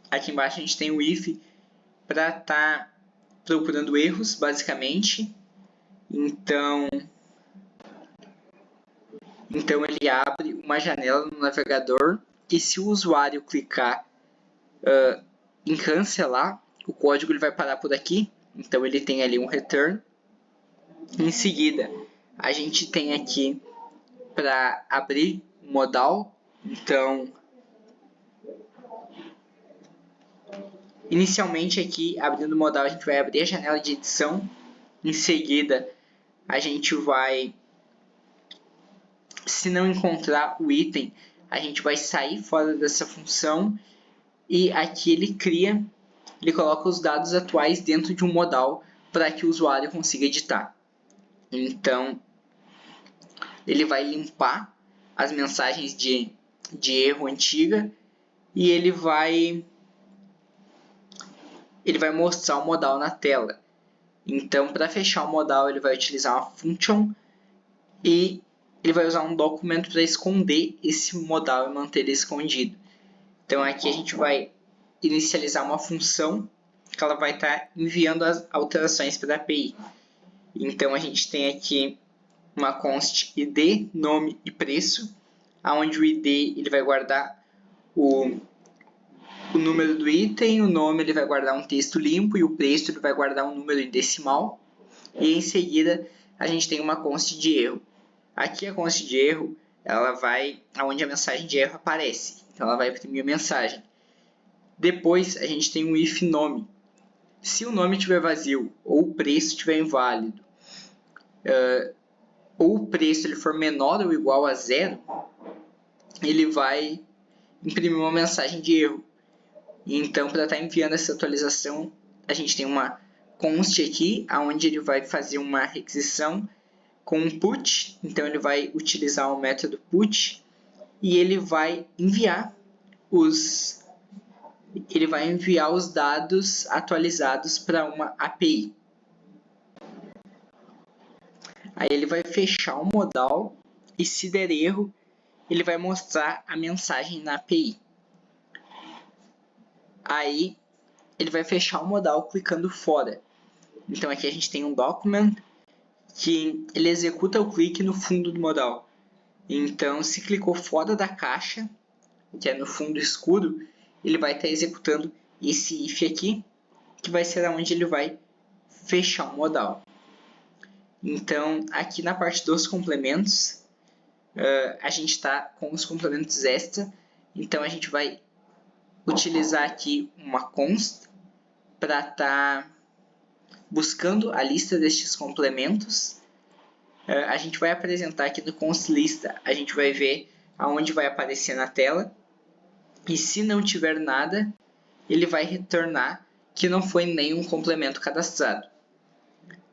Aqui embaixo a gente tem o if para estar procurando erros, basicamente. Então ele abre uma janela no navegador e, se o usuário clicar em cancelar, o código ele vai parar por aqui. Então ele tem ali um return. Em seguida, a gente tem aqui para abrir o modal. Então, inicialmente aqui, abrindo o modal, a gente vai abrir a janela de edição. Em seguida, a gente vai, se não encontrar o item, a gente vai sair fora dessa função e aqui ele coloca os dados atuais dentro de um modal para que o usuário consiga editar. Então, ele vai limpar as mensagens de erro antiga e ele vai mostrar o modal na tela. Então, para fechar o modal, ele vai utilizar uma function e ele vai usar um documento para esconder esse modal e manter ele escondido. Então, aqui a gente vai inicializar uma função que ela vai estar enviando as alterações para a API. Então, a gente tem aqui uma const id, nome e preço, onde o id ele vai guardar o número do item, o nome ele vai guardar um texto limpo e o preço ele vai guardar um número em decimal. E em seguida a gente tem uma const de erro. Aqui a const de erro ela vai aonde a mensagem de erro aparece. Então ela vai imprimir a mensagem. Depois a gente tem um if nome. Se o nome estiver vazio ou o preço estiver inválido, ou o preço ele for menor ou igual a 0, ele vai imprimir uma mensagem de erro. Então, para estar enviando essa atualização, a gente tem uma const aqui, onde ele vai fazer uma requisição com um put. Então, ele vai utilizar o método put e ele vai enviar os dados atualizados para uma API. Aí ele vai fechar o modal e, se der erro, ele vai mostrar a mensagem na API. Aí ele vai fechar o modal clicando fora. Então aqui a gente tem um document que ele executa o clique no fundo do modal. Então, se clicou fora da caixa, que é no fundo escuro, ele vai estar executando esse if aqui, que vai ser onde ele vai fechar o modal. Então, aqui na parte dos complementos, a gente está com os complementos extra. Então, a gente vai utilizar aqui uma const para estar buscando a lista destes complementos. A gente vai apresentar aqui no const lista, a gente vai ver aonde vai aparecer na tela. E se não tiver nada, ele vai retornar que não foi nenhum complemento cadastrado.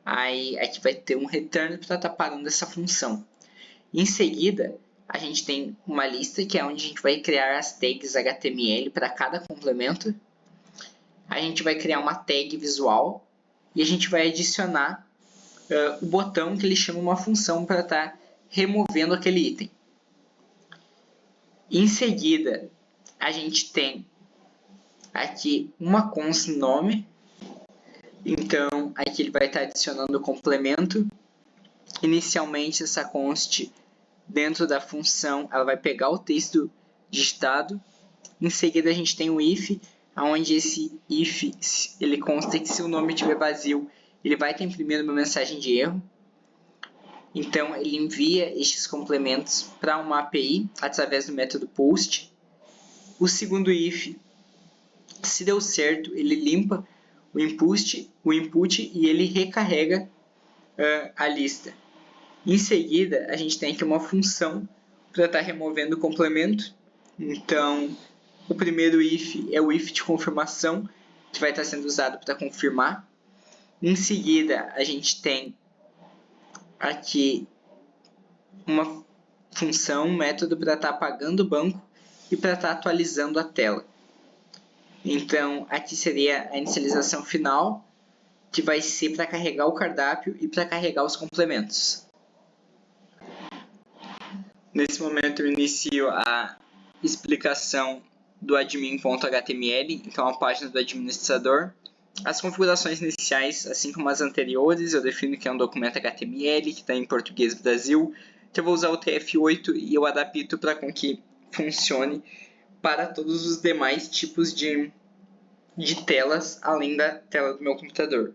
Aí aqui vai ter um return para estar parando essa função. Em seguida, a gente tem uma lista que é onde a gente vai criar as tags HTML para cada complemento. A gente vai criar uma tag visual e a gente vai adicionar o botão que ele chama uma função para estar removendo aquele item. Em seguida, a gente tem aqui uma const nome. Então, aqui ele vai estar adicionando o complemento. Inicialmente, essa const dentro da função, ela vai pegar o texto digitado. Em seguida, a gente tem o if, onde esse if ele consta que se o nome estiver vazio, ele vai estar imprimindo uma mensagem de erro. Então, ele envia estes complementos para uma API através do método post. O segundo if, se deu certo, ele limpa o input e ele recarrega a lista. Em seguida, a gente tem aqui uma função para estar removendo o complemento. Então, o primeiro if é o if de confirmação, que vai estar sendo usado para confirmar. Em seguida, a gente tem aqui uma função, um método para estar apagando o banco e para estar atualizando a tela. Então, aqui seria a inicialização final, que vai ser para carregar o cardápio e para carregar os complementos. Nesse momento, eu inicio a explicação do admin.html, então a página do administrador. As configurações iniciais, assim como as anteriores, eu defino que é um documento HTML, que está em português Brasil. Então, eu vou usar o TF8 e eu adapto para que funcione para todos os demais tipos de telas, além da tela do meu computador.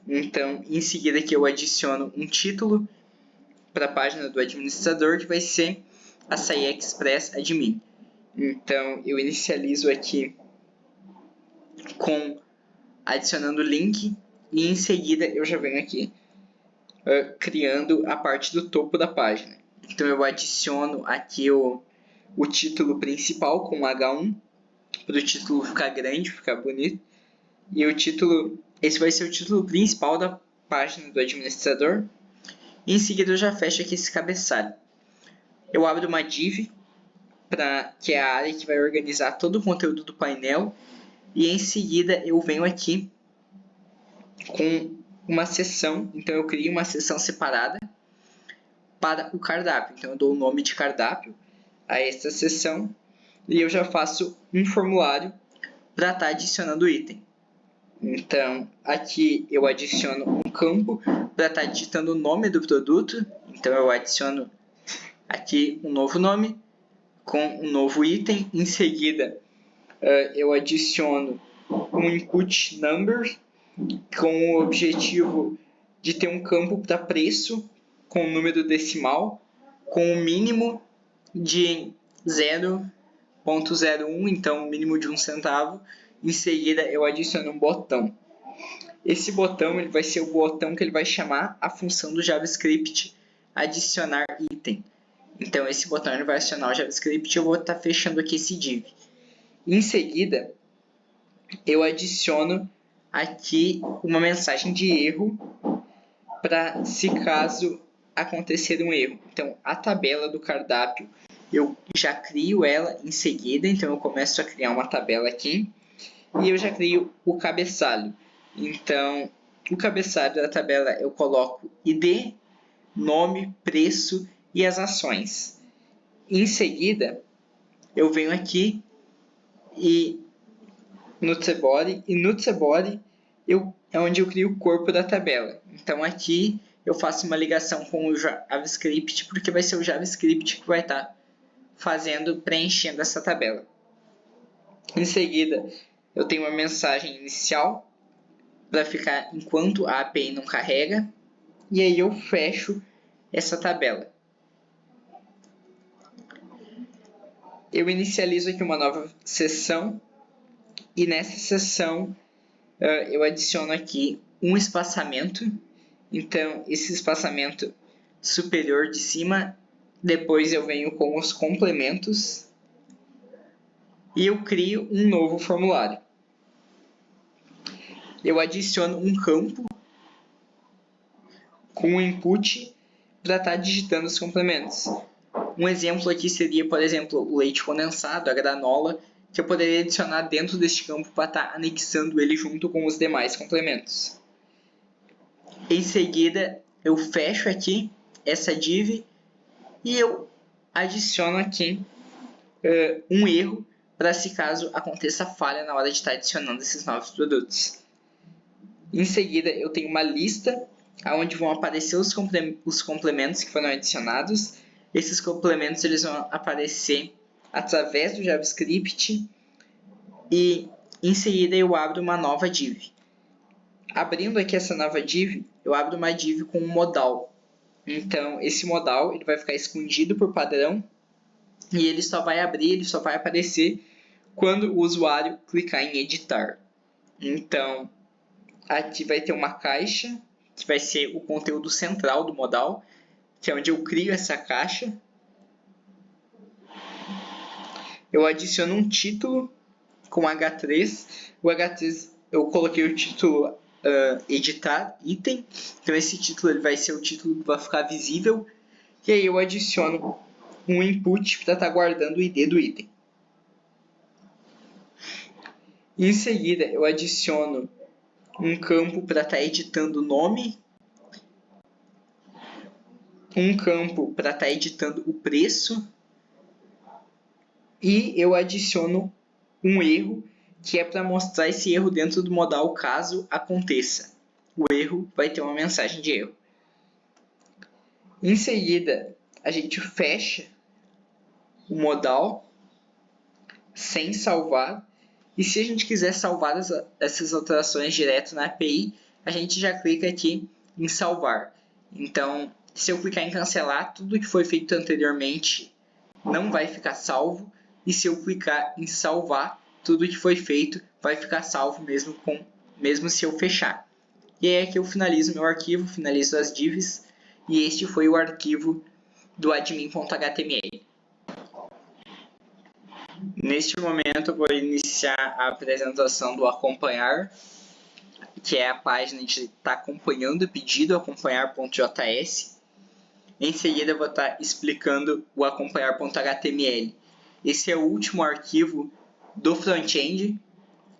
Então, em seguida aqui eu adiciono um título para a página do administrador, que vai ser Açaí Express Admin. Então, eu inicializo aqui com adicionando o link e em seguida eu já venho aqui criando a parte do topo da página. Então, eu adiciono aqui o título principal com H1, para o título ficar grande, ficar bonito. E o título, esse vai ser o título principal da página do administrador. E em seguida eu já fecho aqui esse cabeçalho. Eu abro uma div, que é a área que vai organizar todo o conteúdo do painel. E em seguida eu venho aqui com uma seção. Então eu crio uma seção separada para o cardápio. Então eu dou o nome de cardápio a esta seção. E eu já faço um formulário para estar adicionando o item. Então, aqui eu adiciono um campo para estar digitando o nome do produto. Então, eu adiciono aqui um novo nome com um novo item. Em seguida, eu adiciono um input number com o objetivo de ter um campo para preço com um número decimal com um mínimo de 0,01, então um mínimo de 1 centavo. Em seguida, eu adiciono um botão. Esse botão ele vai ser o botão que ele vai chamar a função do JavaScript adicionar item. Então, esse botão ele vai acionar o JavaScript e eu vou estar fechando aqui esse div. Em seguida, eu adiciono aqui uma mensagem de erro para se caso acontecer um erro. Então, a tabela do cardápio, eu já crio ela em seguida. Então, eu começo a criar uma tabela aqui. E eu já crio o cabeçalho. Então, o cabeçalho da tabela eu coloco ID, nome, preço e as ações. Em seguida, eu venho aqui e no Tsebody, e no Tsebody é onde eu crio o corpo da tabela. Então, aqui eu faço uma ligação com o JavaScript, porque vai ser o JavaScript que vai estar preenchendo essa tabela. Em seguida, eu tenho uma mensagem inicial para ficar enquanto a API não carrega. E aí eu fecho essa tabela. Eu inicializo aqui uma nova seção. E nessa seção eu adiciono aqui um espaçamento. Então, esse espaçamento superior de cima. Depois eu venho com os complementos. E eu crio um novo formulário. eu adiciono um campo com o input para estar digitando os complementos. Um exemplo aqui seria, por exemplo, o leite condensado, a granola, que eu poderia adicionar dentro deste campo para estar anexando ele junto com os demais complementos. Em seguida, eu fecho aqui essa div e eu adiciono aqui um erro para se caso aconteça falha na hora de estar adicionando esses novos produtos. Em seguida, eu tenho uma lista onde vão aparecer os complementos que foram adicionados. Esses complementos eles vão aparecer através do JavaScript e em seguida eu abro uma nova div. Abrindo aqui essa nova div, eu abro uma div com um modal. Então, esse modal ele vai ficar escondido por padrão e ele só vai abrir, ele só vai aparecer quando o usuário clicar em editar. Então, aqui vai ter uma caixa, que vai ser o conteúdo central do modal, que é onde eu crio essa caixa. Eu adiciono um título com H3. O H3 eu coloquei o título editar item. Então esse título ele vai ser o título que vai ficar visível. E aí eu adiciono um input para estar guardando o ID do item. Em seguida eu adiciono um campo para estar editando o nome, um campo para estar editando o preço e eu adiciono um erro que é para mostrar esse erro dentro do modal caso aconteça. O erro vai ter uma mensagem de erro. Em seguida, a gente fecha o modal sem salvar. E se a gente quiser salvar essas alterações direto na API, a gente já clica aqui em salvar. Então, se eu clicar em cancelar, tudo que foi feito anteriormente não vai ficar salvo. E se eu clicar em salvar, tudo que foi feito vai ficar salvo mesmo se eu fechar. E aí aqui eu finalizo meu arquivo, finalizo as divs. E este foi o arquivo do admin.html. Neste momento eu vou iniciar a apresentação do acompanhar, que é a página de estar acompanhando o pedido, acompanhar.js. Em seguida eu vou estar explicando o acompanhar.html. Esse é o último arquivo do front-end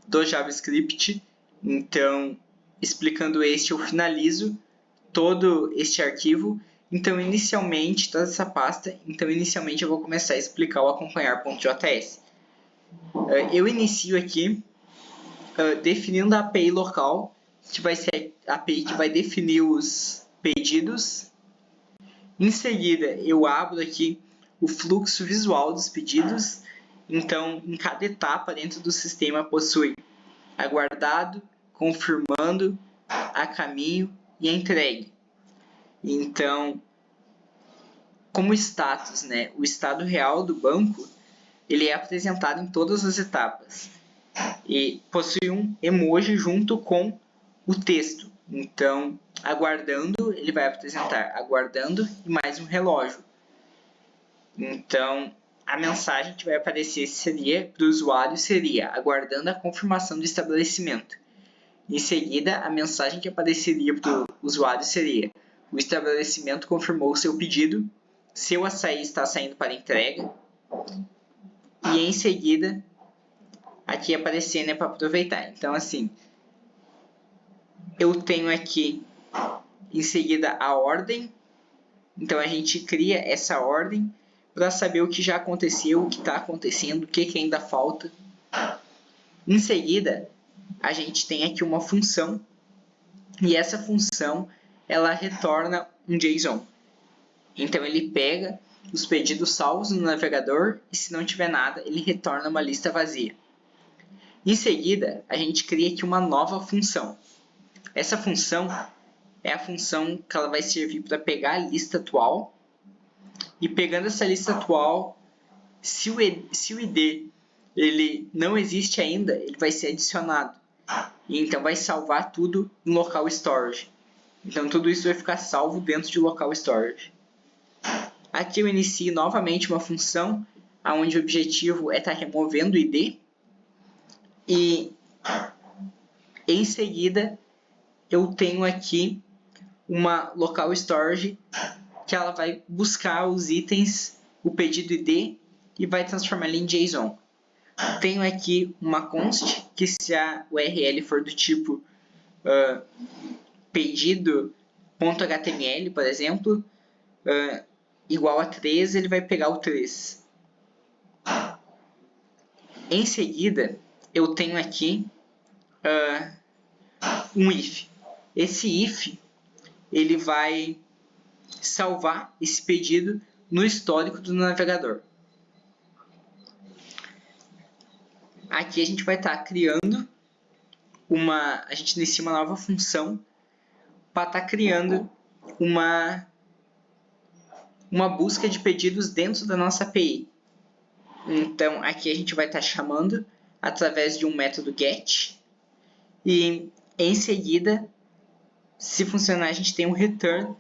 do JavaScript. Então, explicando este, eu finalizo todo este arquivo. Então, inicialmente, toda essa pasta, inicialmente eu vou começar a explicar o acompanhar.js. Eu inicio aqui definindo a API local, que vai ser a API que vai definir os pedidos. Em seguida, eu abro aqui o fluxo visual dos pedidos. Então, em cada etapa dentro do sistema possui aguardado, confirmando, a caminho e a entregue. Então, como status, né, o estado real do banco, ele é apresentado em todas as etapas. E possui um emoji junto com o texto. Então, aguardando, ele vai apresentar aguardando e mais um relógio. Então, a mensagem que vai aparecer para o usuário seria aguardando a confirmação do estabelecimento. Em seguida, a mensagem que apareceria para o usuário seria o estabelecimento confirmou o seu pedido, seu açaí está saindo para entrega. E em seguida, aqui aparecer, né, para aproveitar. Então, assim, eu tenho aqui em seguida a ordem. Então, a gente cria essa ordem para saber o que já aconteceu, o que está acontecendo, o que ainda falta. Em seguida, a gente tem aqui uma função e essa função ela retorna um JSON. Então, ele pega os pedidos salvos no navegador e se não tiver nada, ele retorna uma lista vazia. Em seguida, a gente cria aqui uma nova função. Essa função é a função que ela vai servir para pegar a lista atual e pegando essa lista atual, se o ID ele não existe ainda, ele vai ser adicionado. E então vai salvar tudo em local storage. Então tudo isso vai ficar salvo dentro de local storage. Aqui eu inicio novamente uma função onde o objetivo é estar removendo o ID. E Em seguida, eu tenho aqui uma local storage que ela vai buscar os itens, o pedido ID, e vai transformar ele em JSON. Tenho aqui uma const, que se a URL for do tipo pedido.html, por exemplo, igual a 3, ele vai pegar o 3. Em seguida, eu tenho aqui um if. Esse if, ele vai salvar esse pedido no histórico do navegador. Aqui a gente vai estar criando a gente inicia uma nova função para estar criando uma busca de pedidos dentro da nossa API. Então, aqui a gente vai estar chamando através de um método get e, em seguida, se funcionar, a gente tem um return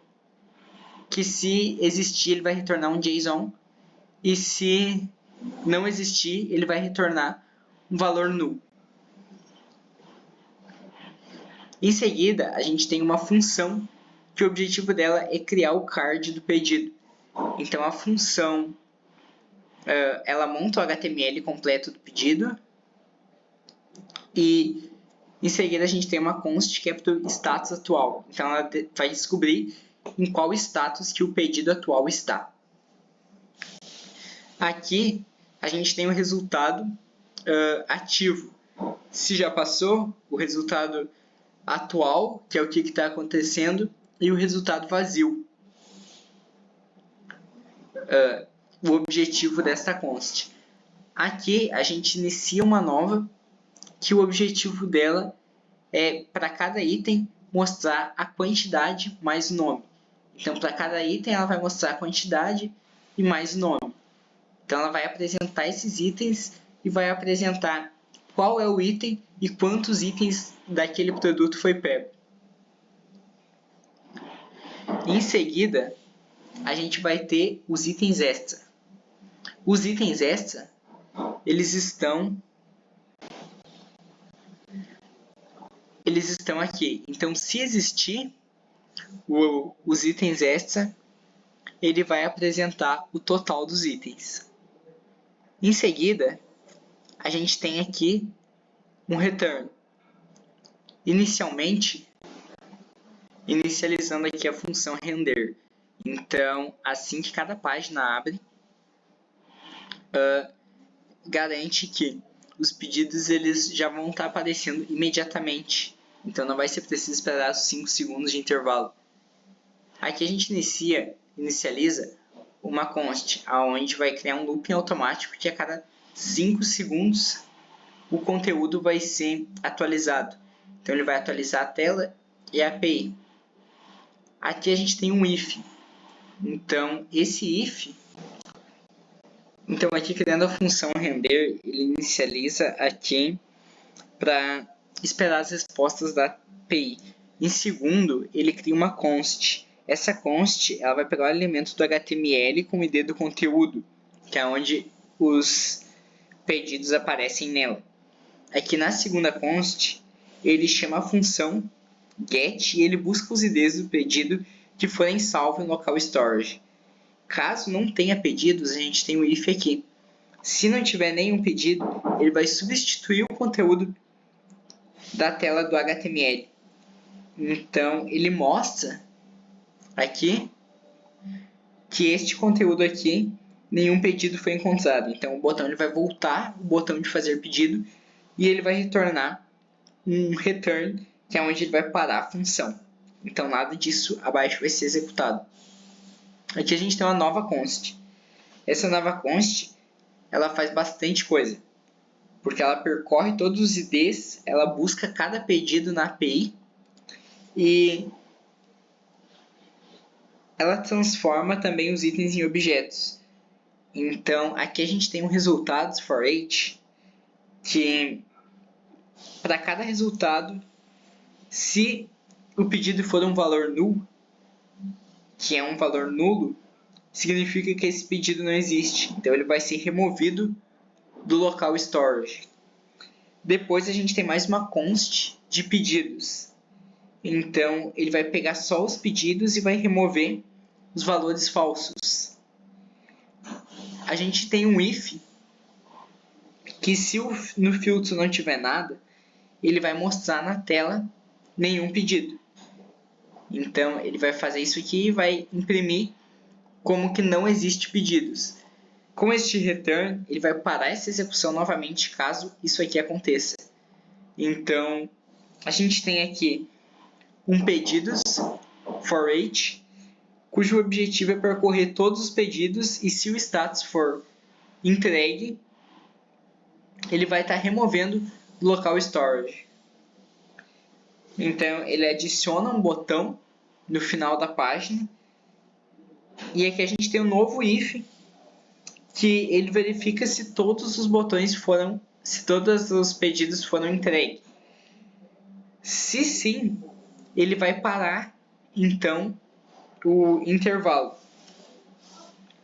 que, se existir, ele vai retornar um JSON e, se não existir, ele vai retornar um valor null. Em seguida, a gente tem uma função que o objetivo dela é criar o card do pedido. Então, a função ela monta o HTML completo do pedido e, em seguida, a gente tem uma const que é para o status atual. Então, ela vai descobrir em qual status que o pedido atual está. Aqui, a gente tem o resultado ativo. Se já passou, o resultado atual, que é o que está acontecendo, e o resultado vazio. O objetivo desta const. Aqui a gente inicia uma nova, que o objetivo dela é, para cada item, mostrar a quantidade mais o nome. Então, para cada item, ela vai mostrar a quantidade e mais o nome. Então, ela vai apresentar esses itens e vai apresentar qual é o item e quantos itens daquele produto foi pego. Em seguida, a gente vai ter os itens extra. Os itens extra, eles estão aqui. Então, se existir os itens extra, ele vai apresentar o total dos itens. Em seguida, a gente tem aqui um return. Inicializando aqui a função render. Então, assim que cada página abre, garante que os pedidos eles já vão estar aparecendo imediatamente. Então, não vai ser preciso esperar os 5 segundos de intervalo. Aqui a gente inicializa uma const, onde vai criar um looping automático que a cada 5 segundos o conteúdo vai ser atualizado. Então, ele vai atualizar a tela e a API. Aqui a gente tem um if. Então, esse if... Então, aqui criando a função render, ele inicializa aqui para esperar as respostas da API. Em segundo, ele cria uma const. Essa const ela vai pegar o elemento do HTML com o ID do conteúdo, que é onde os pedidos aparecem nela. Aqui na segunda const, ele chama a função get e ele busca os IDs do pedido que forem salvos em local storage. Caso não tenha pedidos, a gente tem o if aqui. Se não tiver nenhum pedido, ele vai substituir o conteúdo da tela do HTML. Então, ele mostra aqui que este conteúdo aqui, nenhum pedido foi encontrado. Então, o botão ele vai voltar, o botão de fazer pedido, e ele vai retornar um return, que é onde ele vai parar a função. Então, nada disso abaixo vai ser executado. Aqui a gente tem uma nova const. Essa nova const, ela faz bastante coisa, porque ela percorre todos os IDs, ela busca cada pedido na API e ela transforma também os itens em objetos. Então, aqui a gente tem um resultados for each, que para cada resultado, se o pedido for um valor null, que é um valor nulo, significa que esse pedido não existe. Então, ele vai ser removido do local storage. Depois, a gente tem mais uma const, de pedidos. Então, ele vai pegar só os pedidos e vai remover os valores falsos. A gente tem um if, que se no filtro não tiver nada, ele vai mostrar na tela nenhum pedido. Então, ele vai fazer isso aqui e vai imprimir como que não existe pedidos. Com este return, ele vai parar essa execução novamente caso isso aqui aconteça. Então, a gente tem aqui um pedidos for each, cujo objetivo é percorrer todos os pedidos e se o status for entregue, ele vai estar removendo do local storage. Então, ele adiciona um botão no final da página. E aqui a gente tem um novo if, que ele verifica se todos os botões foram, se todos os pedidos foram entregues. Se sim, ele vai parar, então, o intervalo.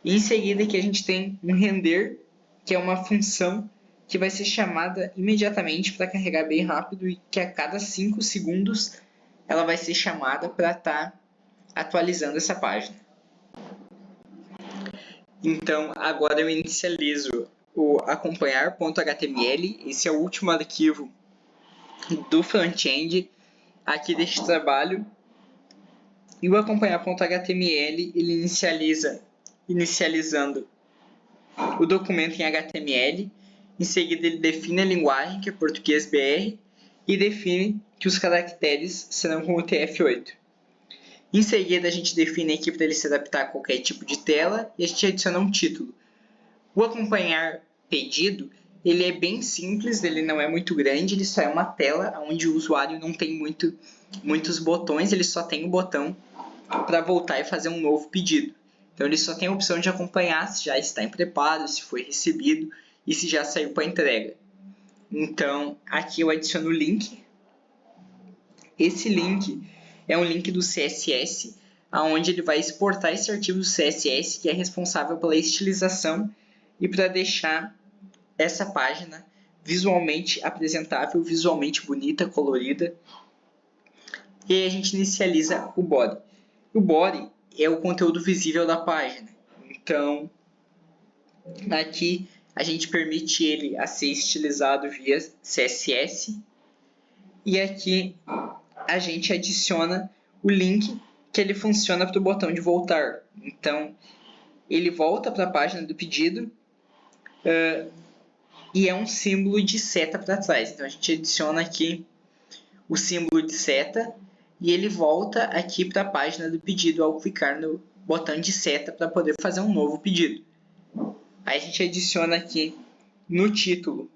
Em seguida aqui a gente tem um render, que é uma função que vai ser chamada imediatamente para carregar bem rápido e que a cada 5 segundos ela vai ser chamada para estar atualizando essa página. Então, agora eu inicializo o acompanhar.html. Esse é o último arquivo do front-end aqui deste trabalho. E o acompanhar.html ele inicializando o documento em HTML. Em seguida, ele define a linguagem, que é português BR, e define que os caracteres serão com o UTF-8. Em seguida, a gente define aqui para ele se adaptar a qualquer tipo de tela e a gente adiciona um título. O acompanhar pedido, ele é bem simples, ele não é muito grande, ele só é uma tela onde o usuário não tem muitos botões, ele só tem o botão para voltar e fazer um novo pedido. Então, ele só tem a opção de acompanhar se já está em preparo, se foi recebido e se já saiu para entrega. Então, aqui eu adiciono o link. Esse link é um link do CSS, onde ele vai exportar esse arquivo do CSS, que é responsável pela estilização e para deixar essa página visualmente apresentável, visualmente bonita, colorida. E aí a gente inicializa o body. O body é o conteúdo visível da página. Então, aqui a gente permite ele a ser estilizado via CSS. E aqui a gente adiciona o link que ele funciona para o botão de voltar. Então, ele volta para a página do pedido e é um símbolo de seta para trás. Então, a gente adiciona aqui o símbolo de seta e ele volta aqui para a página do pedido ao clicar no botão de seta para poder fazer um novo pedido. Aí a gente adiciona aqui no título,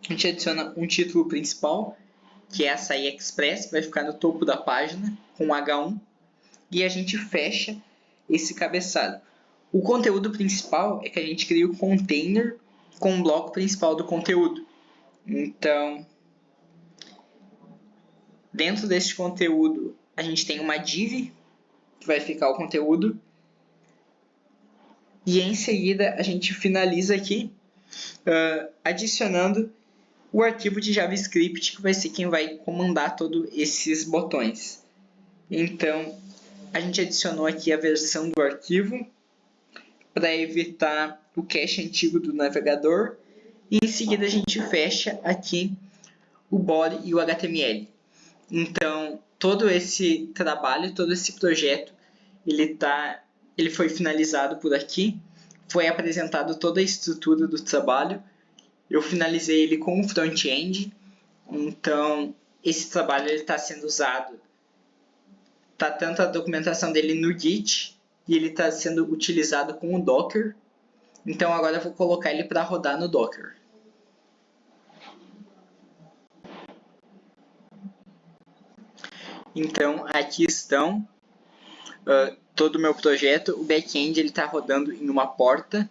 a gente adiciona um título principal, que é açaí express, que vai ficar no topo da página, com H1, e a gente fecha esse cabeçalho. O conteúdo principal é que a gente cria o container com o bloco principal do conteúdo. Então, dentro desse conteúdo, a gente tem uma div, que vai ficar o conteúdo, e em seguida a gente finaliza aqui adicionando o arquivo de JavaScript, que vai ser quem vai comandar todos esses botões. Então, a gente adicionou aqui a versão do arquivo para evitar o cache antigo do navegador. E em seguida a gente fecha aqui o body e o HTML. Então, todo esse trabalho, todo esse projeto, ele foi finalizado por aqui. Foi apresentado toda a estrutura do trabalho. Eu finalizei ele com o front-end. Então, esse trabalho está sendo usado. Está tanto a documentação dele no Git e ele está sendo utilizado com o Docker. Então, agora eu vou colocar ele para rodar no Docker. Então, aqui estão todo o meu projeto. O back-end está rodando em uma porta.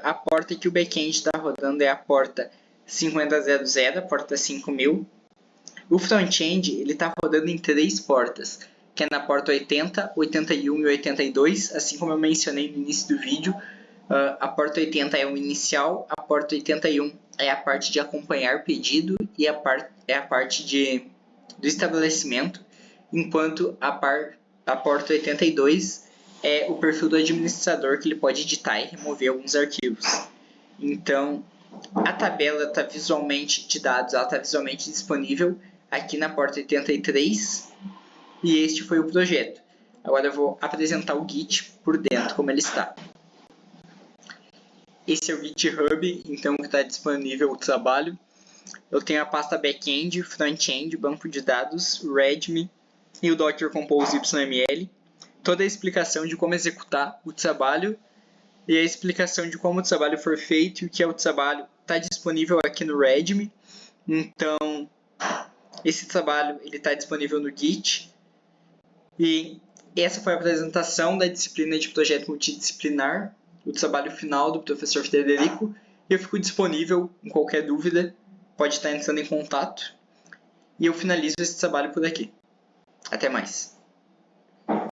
A porta que o back-end está rodando é a porta 5000, a porta 5000. O front-end está rodando em 3 portas, que é na porta 80, 81 e 82, assim como eu mencionei no início do vídeo. A porta 80 é o inicial, a porta 81 é a parte de acompanhar pedido e é a parte do estabelecimento, enquanto a porta 82 é o perfil do administrador, que ele pode editar e remover alguns arquivos. Então, a tabela de dados está visualmente disponível aqui na porta 83 e este foi o projeto. Agora eu vou apresentar o Git por dentro, como ele está. Esse é o GitHub, então, que está disponível o trabalho. Eu tenho a pasta back-end, front-end, banco de dados, README e o Docker Compose YML. Toda a explicação de como executar o trabalho e a explicação de como o trabalho for feito e o que é o trabalho está disponível aqui no README. Então, esse trabalho está disponível no Git. E essa foi a apresentação da disciplina de projeto multidisciplinar, o trabalho final do professor Frederico. Eu fico disponível em qualquer dúvida, pode estar entrando em contato. E eu finalizo esse trabalho por aqui. Até mais.